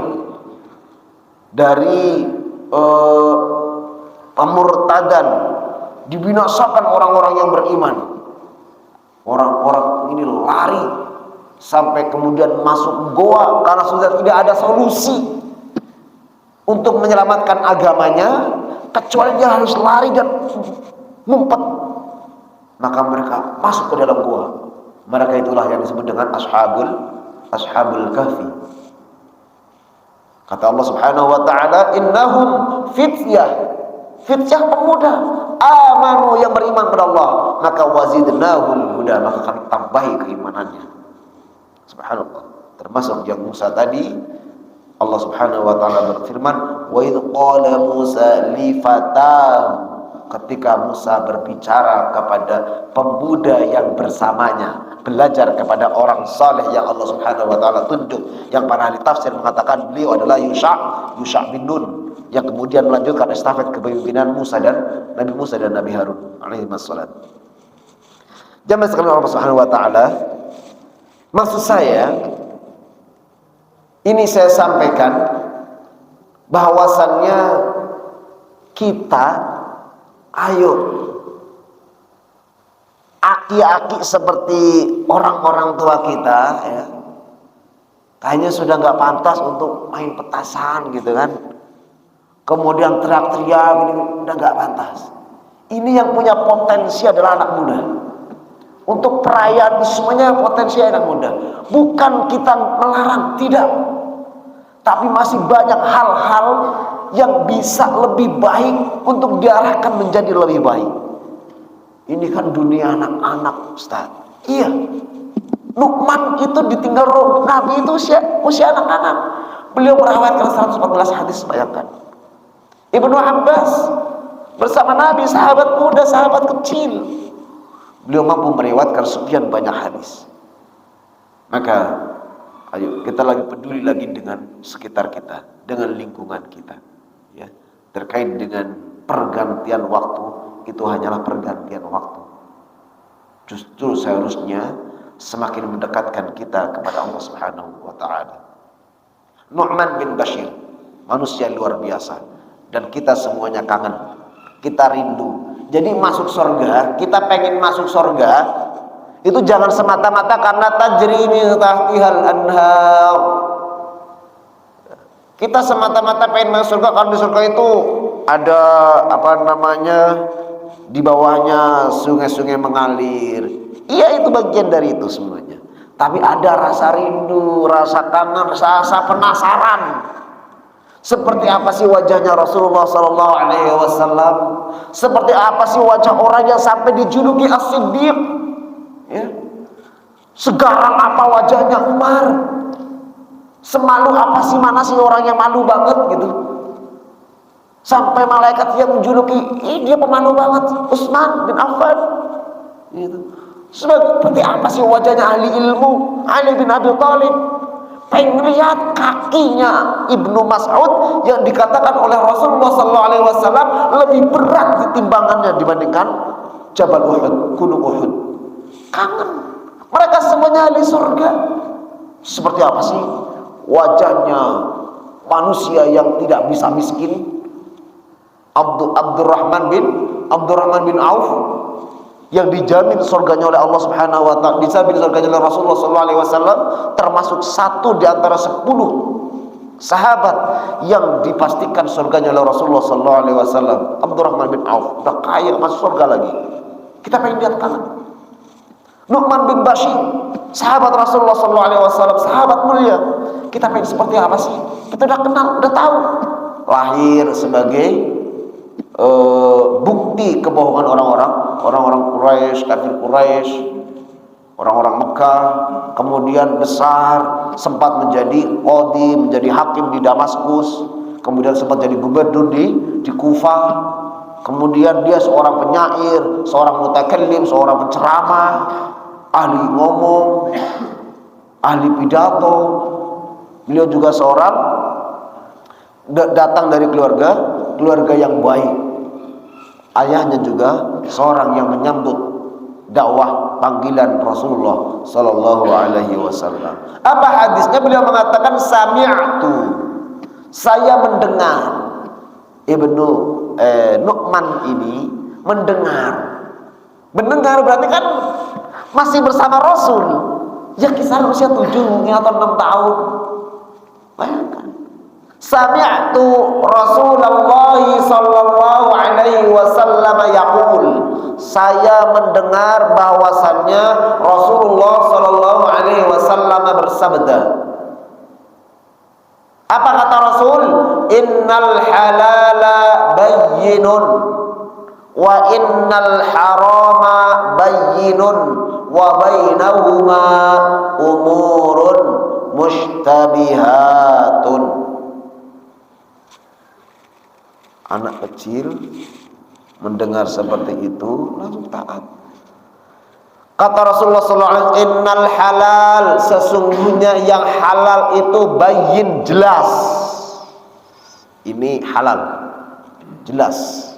dari pemurtadan, dibinasakan orang-orang yang beriman. Orang-orang ini lari sampai kemudian masuk goa karena sudah tidak ada solusi untuk menyelamatkan agamanya kecuali dia harus lari dan ngumpet. Maka mereka masuk ke dalam gua. Mereka itulah yang disebut dengan ashabul kahfi. Kata Allah Subhanahu wa taala, innahum fityah pemuda, amanu yang beriman kepada Allah, maka wazidnahum huda, maka kami tambahi keimanannya. Subhanallah. Termasuk yang Musa tadi, Allah Subhanahu wa taala berfirman, wa idz qala Musa li fatahu, ketika Musa berbicara kepada pemuda yang bersamanya, belajar kepada orang saleh yang Allah Subhanahu wa taala tunjuk, yang para ahli tafsir mengatakan beliau adalah Yusha bin Nun, yang kemudian melanjutkan estafet kepemimpinan Nabi Musa dan Nabi Harun alaihi wassalam. Jamaah sekalian Allah Subhanahu wa taala, maksud saya ini saya sampaikan bahwasannya kita ayo aki-aki seperti orang-orang tua kita ya, kayaknya sudah nggak pantas untuk main petasan gitu kan, kemudian teriak-teriak, ini udah nggak pantas. Ini yang punya potensi adalah anak muda. Untuk perayaan semuanya potensi anak muda. Bukan kita melarang, tidak, tapi masih banyak hal-hal yang bisa lebih baik untuk diarahkan menjadi lebih baik. Ini kan dunia anak-anak, Ustaz. Iya, Luqman itu ditinggal roh Nabi itu usia anak-anak. Beliau merawatkan 114 hadis, bayangkan. Ibnu Abbas bersama Nabi, sahabat muda, sahabat kecil, beliau mampu meriwayatkan sekian banyak hadis. Maka ayo kita lagi peduli lagi dengan sekitar kita, dengan lingkungan kita. Ya, terkait dengan pergantian waktu, itu hanyalah pergantian waktu. Justru seharusnya semakin mendekatkan kita kepada Allah Subhanahu wa taala. Nu'man bin Bashir, manusia luar biasa, dan kita semuanya kangen, kita rindu. Jadi masuk surga, kita pengen masuk surga, itu jangan semata-mata karena tajri min tahtihal anhar. Kita semata-mata pengen masuk surga karena di surga itu ada di bawahnya sungai-sungai mengalir. Iya, itu bagian dari itu semuanya. Tapi ada rasa rindu, rasa kangen, rasa penasaran. Seperti apa sih wajahnya Rasulullah sallallahu alaihi wasallam? Seperti apa sih wajah orang yang sampai dijuluki As-Siddiq? Ya. Segarang apa wajahnya Umar? Semalu apa sih, mana sih orang yang malu banget gitu? Sampai malaikat yang menjuluki, dia pemalu banget, Utsman bin Affan. Gitu. Seperti apa sih wajahnya ahli ilmu, Ali bin Abi Thalib? Pengen lihat kakinya Ibnu Mas'ud yang dikatakan oleh Rasulullah SAW lebih berat di timbangannya dibandingkan Jabal Uhud, Gunung Uhud. Kangen. Mereka semuanya ahli surga. Seperti apa sih wajahnya manusia yang tidak bisa miskin? Abdurrahman bin Auf yang dijamin surganya oleh Allah Subhanahu wa taala, dijamin surganya oleh Rasulullah sallallahu alaihi wasallam, termasuk satu di antara 10 sahabat yang dipastikan surganya oleh Rasulullah sallallahu alaihi wasallam. Abdurrahman bin Auf udah kaya, masuk surga lagi. Kita pengen lihat kangen. Nu'man bin Bashir, sahabat Rasulullah sallallahu alaihi wasallam, sahabat mulia. Kita pengen seperti apa sih? Kita udah kenal, udah tahu. Lahir sebagai bukti kebohongan orang-orang Quraisy, kafir Quraisy, orang-orang Mekah. Kemudian besar, sempat menjadi qadhi, menjadi hakim di Damaskus, kemudian sempat jadi gubernur di Kufah. Kemudian dia seorang penyair, seorang mutakallim, seorang penceramah, ahli ngomong, ahli pidato. Beliau juga seorang datang dari keluarga yang baik. Ayahnya juga seorang yang menyambut dakwah panggilan Rasulullah sallallahu alaihi wasallam. Apa hadisnya? Beliau mengatakan sami'tu, saya mendengar. Ibnu Nu'man ini mendengar berarti kan masih bersama Rasul ya, kisaran usia 7 atau 6 tahun. Bayangkan, sami'tu Rasulullah sallallahu alaihi wasallam yaqul, saya mendengar bahwasannya Rasulullah sallallahu alaihi wasallam bersabda. Apa kata Rasul? Innal halala bayyinun wa innal harama bayyinun wa bainahuma umurun mushtabihatun. Anak kecil mendengar seperti itu langsung taat. Kata Rasulullah SAW, innal halal, sesungguhnya yang halal itu bayyin, jelas. Ini halal, jelas.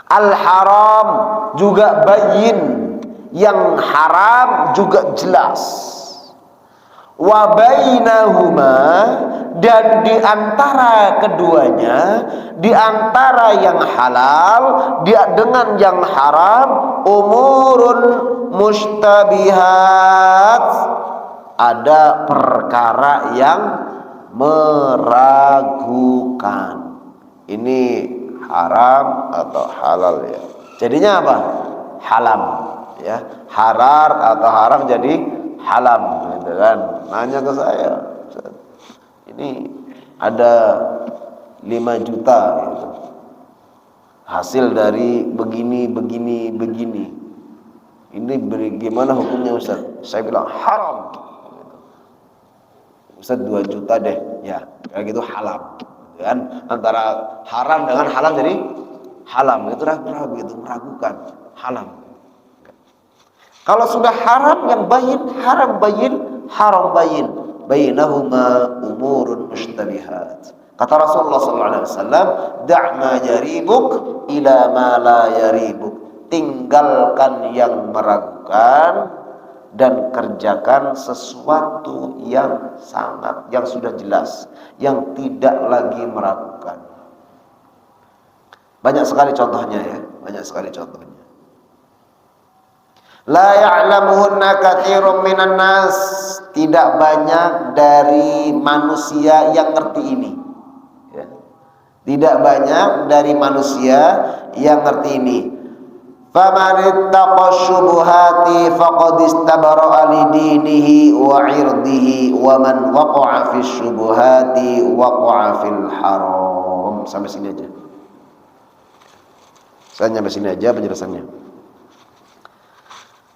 Al haram juga bayyin, yang haram juga jelas. Wa bainahuma, dan di antara keduanya, di antara yang halal dengan yang haram, umurun mushtabihat, ada perkara yang meragukan. Ini haram atau halal ya. Jadinya apa? Halam ya. Harar atau haram jadi halam gitu kan. Nanya ke saya, ini ada 5 juta gitu, hasil dari begini. Ini bagaimana hukumnya Ustaz? Saya bilang haram. Ustaz 2 juta deh. Ya, kayak gitu haram. Kan antara haram dengan halal jadi halam. Itu ragu gitu, meragukan. Halam. Kalau sudah haram yang bayin, haram bayin, haram bayin, bainahuma umurun mushtabihat. Kata Rasulullah SAW, da' ma yaribuk ila ma la yaribuk. Tinggalkan yang meragukan dan kerjakan sesuatu yang sudah jelas, yang tidak lagi meragukan. Banyak sekali contohnya ya, banyak sekali contohnya. La ya'lamuhunna katsirun minan nas, tidak banyak dari manusia yang ngerti ini ya. Tidak banyak dari manusia yang ngerti ini. Faman ittaqa syubuhati faqad istabara'a li dinihi wa 'irdihi wa man waqa'a fi syubuhati waqa'a fil haram. Sampai sini aja. Saya nyampe sini aja penjelasannya.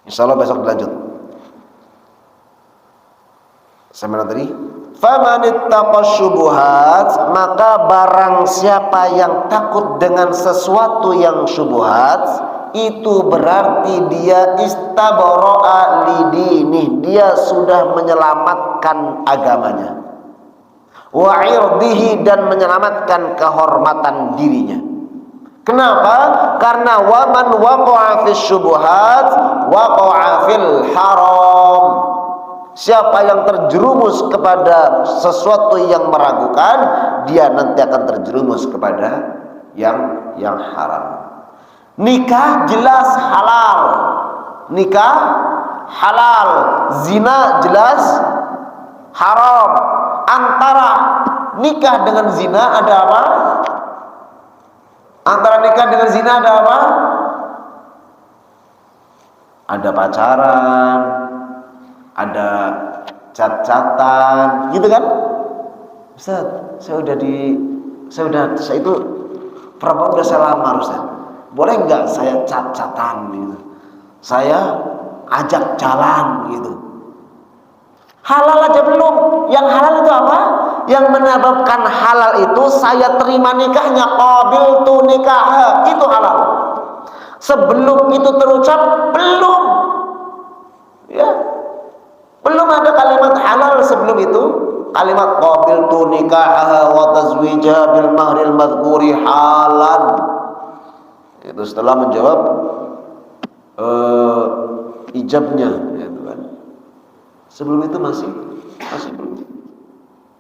Insyaallah besok dilanjut. Seminar tadi, faman ittaqa syubuhat, maka barang siapa yang takut dengan sesuatu yang syubhat, itu berarti dia istabara'a lidinih, dia sudah menyelamatkan agamanya, wa 'irdihi, dan menyelamatkan kehormatan dirinya. Kenapa? Karena waman waqa'a fis syubhat waqa'a fil haram. Siapa yang terjerumus kepada sesuatu yang meragukan, dia nanti akan terjerumus kepada yang haram. Nikah jelas halal. Nikah halal. Zina jelas haram. Antara nikah dengan zina ada apa? Antara nikah dengan zina ada apa? Ada pacaran, ada cat-catan, gitu kan? Ustaz, saya itu perempuan udah saya lamar, Ustaz. Boleh nggak saya cat-catan gitu? Saya ajak jalan gitu. Halal aja belum. Yang halal itu apa? Yang menyebabkan halal itu saya terima nikahnya, qabiltu nikah, itu halal. Sebelum itu terucap belum. Ya. Belum ada kalimat halal sebelum itu. Kalimat qabiltu nikah wa tazwija bil mahril madhkuri halan. Itu setelah menjawab ijabnya, gitu kan. Sebelum itu masih belum.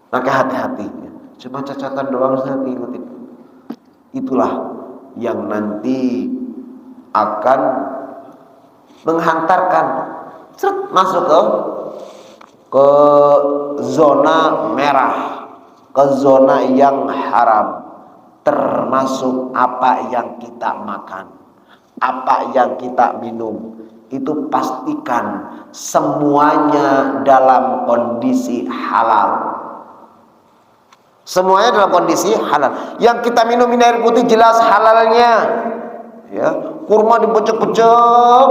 Maka hati-hati. Cuma cacatan doang saya ingetin. Itulah yang nanti akan menghantarkan masuk ke zona merah, ke zona yang haram. Termasuk apa yang kita makan, apa yang kita minum, itu pastikan semuanya dalam kondisi halal. Semuanya dalam kondisi halal. Yang kita minum ini air putih jelas halalnya. Ya, kurma dibocok-bocok,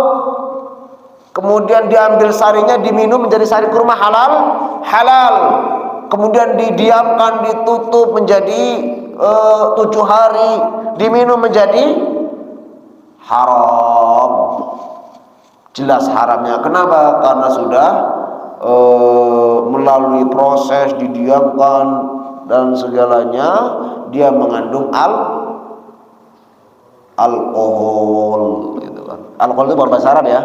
kemudian diambil sarinya diminum menjadi sari kurma halal. Kemudian didiamkan, ditutup menjadi 7 hari, diminum menjadi haram. Jelas haramnya. Kenapa? Karena sudah melalui proses didiamkan dan segalanya, dia mengandung alkohol, gitu kan. Alkohol itu bukan bahasa Arab ya.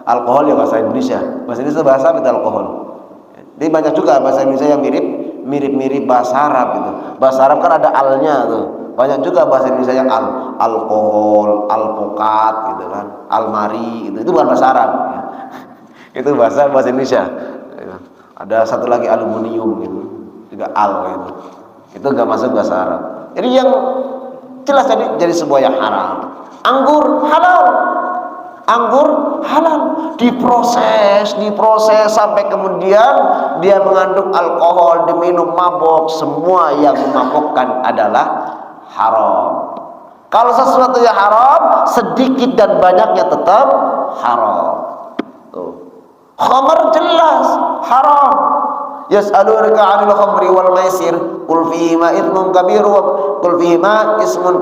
Alkohol ya bahasa Indonesia. Bahasa Indonesia bahasa itu alkohol. Jadi banyak juga bahasa Indonesia yang mirip bahasa Arab gitu. Bahasa Arab kan ada alnya tuh. Banyak juga bahasa Indonesia yang alkohol, alpukat gitu kan, almari gitu. Itu bukan bahasa Arab ya. Itu bahasa Indonesia. Ada satu lagi aluminium gitu, juga gitu. Itu enggak masuk bahasa Arab. Jadi yang jelas jadi sebuah yang haram. Anggur halal, diproses sampai kemudian dia mengandung alkohol, diminum mabok. Semua yang memabokkan adalah haram. Kalau sesuatu yang haram, sedikit dan banyaknya tetap haram. Tuh. Khamr jelas haram. Yas'alunaka 'anil khamri wal maisir qul fihima itsmun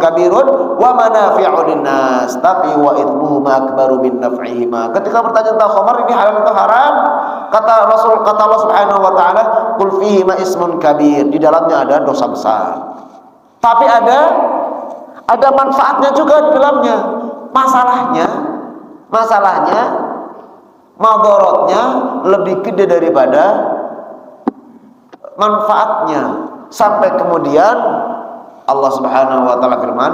kabirun wa manafi'u linnas tapi wa itsmuhuma akbaru min naf'ihima. Ketika bertanya tentang khamr ini halal atau haram, kata Allah Subhanahu wa taala, qul fihima ismun kabir, di dalamnya ada dosa besar. Tapi ada manfaatnya juga di dalamnya. Masalahnya madharatnya lebih gede daripada manfaatnya. Sampai kemudian Allah Subhanahu wa taala firman,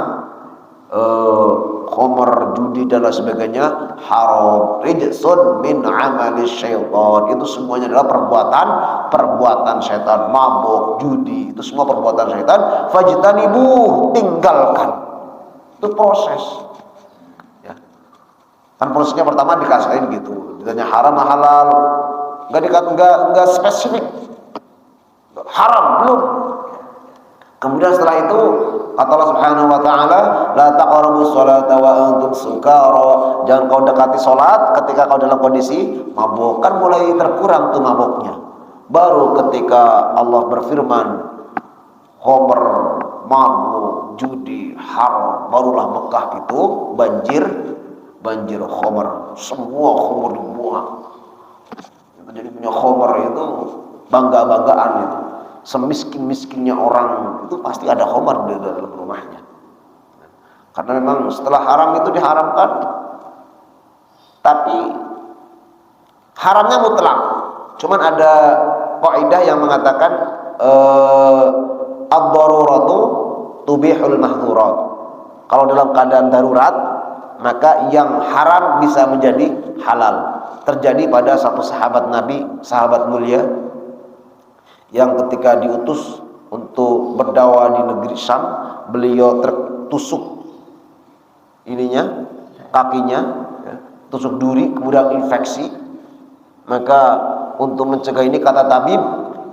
khamr, judi dan lain sebagainya haram, rijsun min amali syaitan. Itu semuanya adalah perbuatan syaitan. Mabuk, judi, itu semua perbuatan syaitan. Fajtanibuh, tinggalkan. Itu proses. Ya. Kan prosesnya pertama dikasain gitu. Ditanya haram halal, enggak spesifik. Haram belum. Kemudian setelah itu kata Allah Subhanahu wa taala, la taqrabus sholata wa antum sukara. Jangan kau dekati salat ketika kau dalam kondisi mabuk. Kan mulai terkurang tuh mabuknya. Baru ketika Allah berfirman, khamr, mabuk, judi, haram, barulah Mekah itu banjir khamr. Semua khamr dibuang. Jadi punya khamr itu bangga-banggaan itu. Semiskin-miskinnya orang itu pasti ada khamr di dalam rumahnya. Karena memang setelah haram itu diharamkan, tapi haramnya mutlak. Cuman ada kaidah yang mengatakan ad-daruratu tubihul mahdzurat. Kalau dalam keadaan darurat, maka yang haram bisa menjadi halal. Terjadi pada satu sahabat Nabi, sahabat mulia, yang ketika diutus untuk berdakwah di negeri Syam, beliau tertusuk ininya, kakinya, ya, tusuk duri, kemudian infeksi. Maka untuk mencegah ini, kata tabib,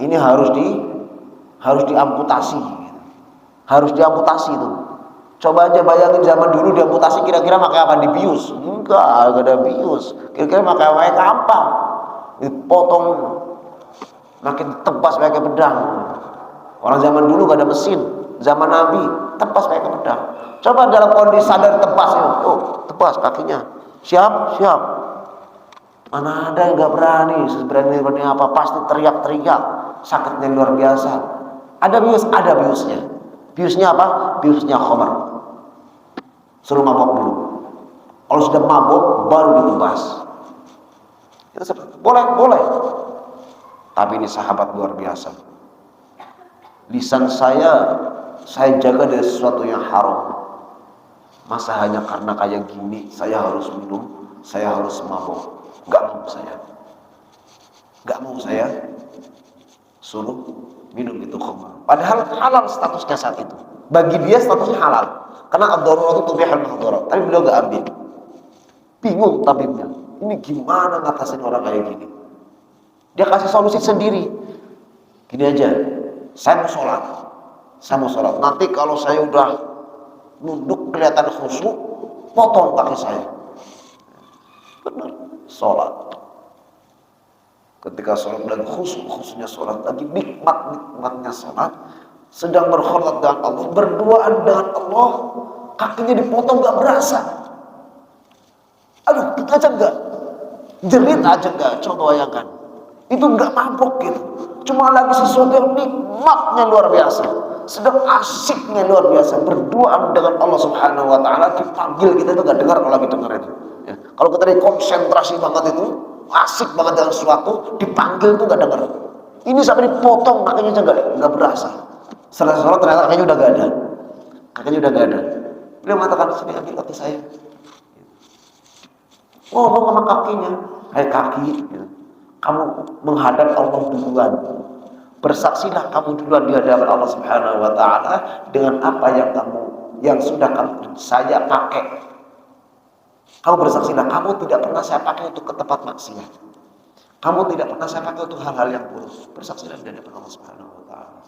ini harus diamputasi, harus diamputasi itu. Coba aja bayangin zaman dulu diamputasi, kira-kira pakai apa? Dibius? Enggak ada bius. Kira-kira pakai apa? Dipotong, makin tebas pakai pedang. Orang zaman dulu gak ada mesin, zaman Nabi tebas pakai pedang. Coba dalam kondisi sadar tebas, tebas kakinya, siap. Mana ada yang gak berani, seberani apa, pasti teriak-teriak, sakitnya luar biasa. Ada bius, ada biusnya. Biusnya apa? Biusnya khamar. Suruh mabok dulu. Kalau sudah mabok baru ditebas. Boleh. Tapi ini sahabat luar biasa. Lisan saya jaga dari sesuatu yang haram. Masa hanya karena kayak gini saya harus minum, saya harus mabok? Gak mau saya suruh minum itu khamar. Padahal halal statusnya saat itu. Bagi dia statusnya halal. Karena ad-daruratu tubihul mahdzurat. Tapi beliau gak ambil. Bingung tabibnya. Ini gimana ngatasin orang kayak gini? Dia kasih solusi sendiri. Gini aja. Saya mau sholat. Nanti kalau saya udah nunduk kelihatan khusyuk, potong kaki saya. Benar. Sholat. Ketika sholat dan khusyuknya sholat, lagi nikmatnya sholat, sedang berkhotbah dengan Allah, berduaan dengan Allah, kakinya dipotong gak berasa. Aduh, kita aja enggak, jerit aja enggak. Coba bayangkan, itu enggak mabok gitu, cuma lagi sesuatu yang nikmatnya luar biasa, sedang asiknya luar biasa, berduaan dengan Allah Subhanahu Wa Taala. Dipanggil, kita itu enggak dengar kalau lagi dengar itu. Ya. Kalau kita konsentrasi banget itu, asik banget dengan sesuatu, dipanggil itu enggak dengar. Ini sampai dipotong kakinya aja enggak berasa. Selesai sholat ternyata kakinya udah gak ada. Beliau mengatakan, sini ambil kaki saya. Ngomong sama kakinya, hai kaki, kamu menghadap Allah duluan. Bersaksilah kamu duluan di hadapan Allah Subhanahu Wa Taala dengan apa yang sudah saya pakai. Kamu bersaksilah, kamu tidak pernah saya pakai untuk ke tempat maksiat. Kamu tidak pernah saya pakai untuk hal-hal yang buruk. Bersaksilah di hadapan Allah Subhanahu Wa Taala.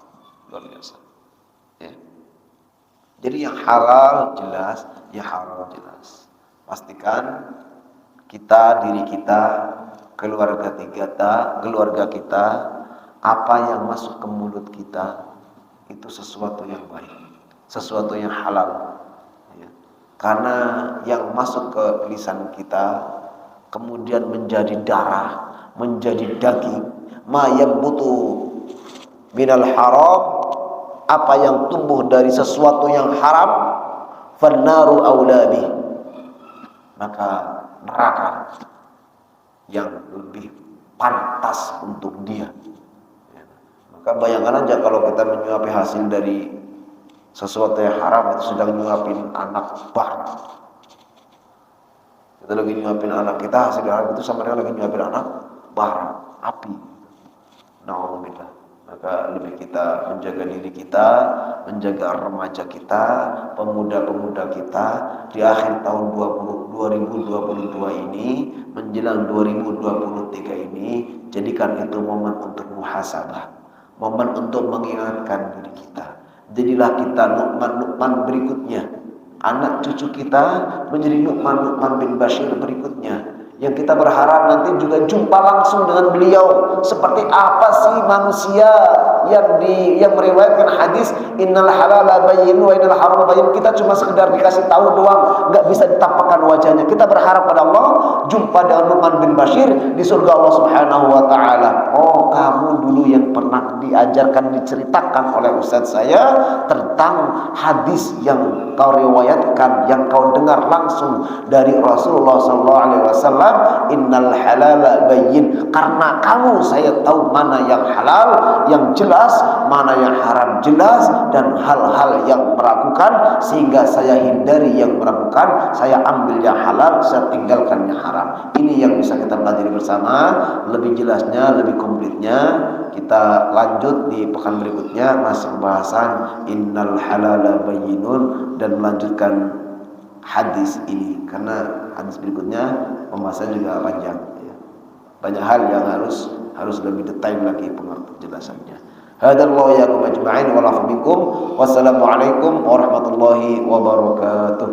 Luar biasa. Ya. Jadi yang halal jelas, ya haram jelas. Pastikan diri kita, keluarga kita, apa yang masuk ke mulut kita itu sesuatu yang baik, sesuatu yang halal. Ya. Karena yang masuk ke lisan kita kemudian menjadi darah, menjadi daging, ma yambutu minal haram, apa yang tumbuh dari sesuatu yang haram, fannaru aula bih, maka neraka yang lebih pantas untuk dia. Maka bayangkan aja kalau kita menyuapi hasil dari sesuatu yang haram, itu sedang nyuapin anak bara. Kita lagi nyuapin anak kita, hasil haram itu sama dengan lagi nyuapin anak bara, api. Na'udzubillah. Maka lebih kita menjaga diri kita, menjaga remaja kita, pemuda-pemuda kita di akhir tahun 2022 ini menjelang 2023 ini, jadikan itu momen untuk muhasabah, momen untuk mengingatkan diri kita. Jadilah kita Nu'man berikutnya, anak cucu kita menjadi Nu'man bin Bashir berikutnya, yang kita berharap nanti juga jumpa langsung dengan beliau. Seperti apa sih manusia yang meriwayatkan hadis innal halala bayyin wa innal harama bayyin. Kita cuma sekedar dikasih tahu doang, nggak bisa ditampakkan wajahnya. Kita berharap pada Allah jumpa dengan Nu'man bin Bashir di surga Allah Subhanahu Wa Taala. Oh, kamu dulu yang pernah diceritakan oleh ustadz saya tentang hadis yang kau riwayatkan, yang kau dengar langsung dari Rasulullah sallallahu alaihi wasallam, innal halala bayyin, karena kamu saya tahu mana yang halal yang jelas, mana yang haram jelas, dan hal-hal yang meragukan sehingga saya hindari yang meragukan, saya ambil yang halal, saya tinggalkan yang haram. Ini yang bisa kita pelajari bersama. Lebih jelasnya, lebih komplitnya kita lanjut di pekan berikutnya, masih pembahasan innal halala bayyinun, dan melanjutkan hadis ini karena hadis berikutnya pembahasan juga panjang ya. Banyak hal yang harus lebih detail lagi penjelasannya. Hadallahu yakum ajma'in wa lafu minkum. Wassalamualaikum warahmatullahi wabarakatuh.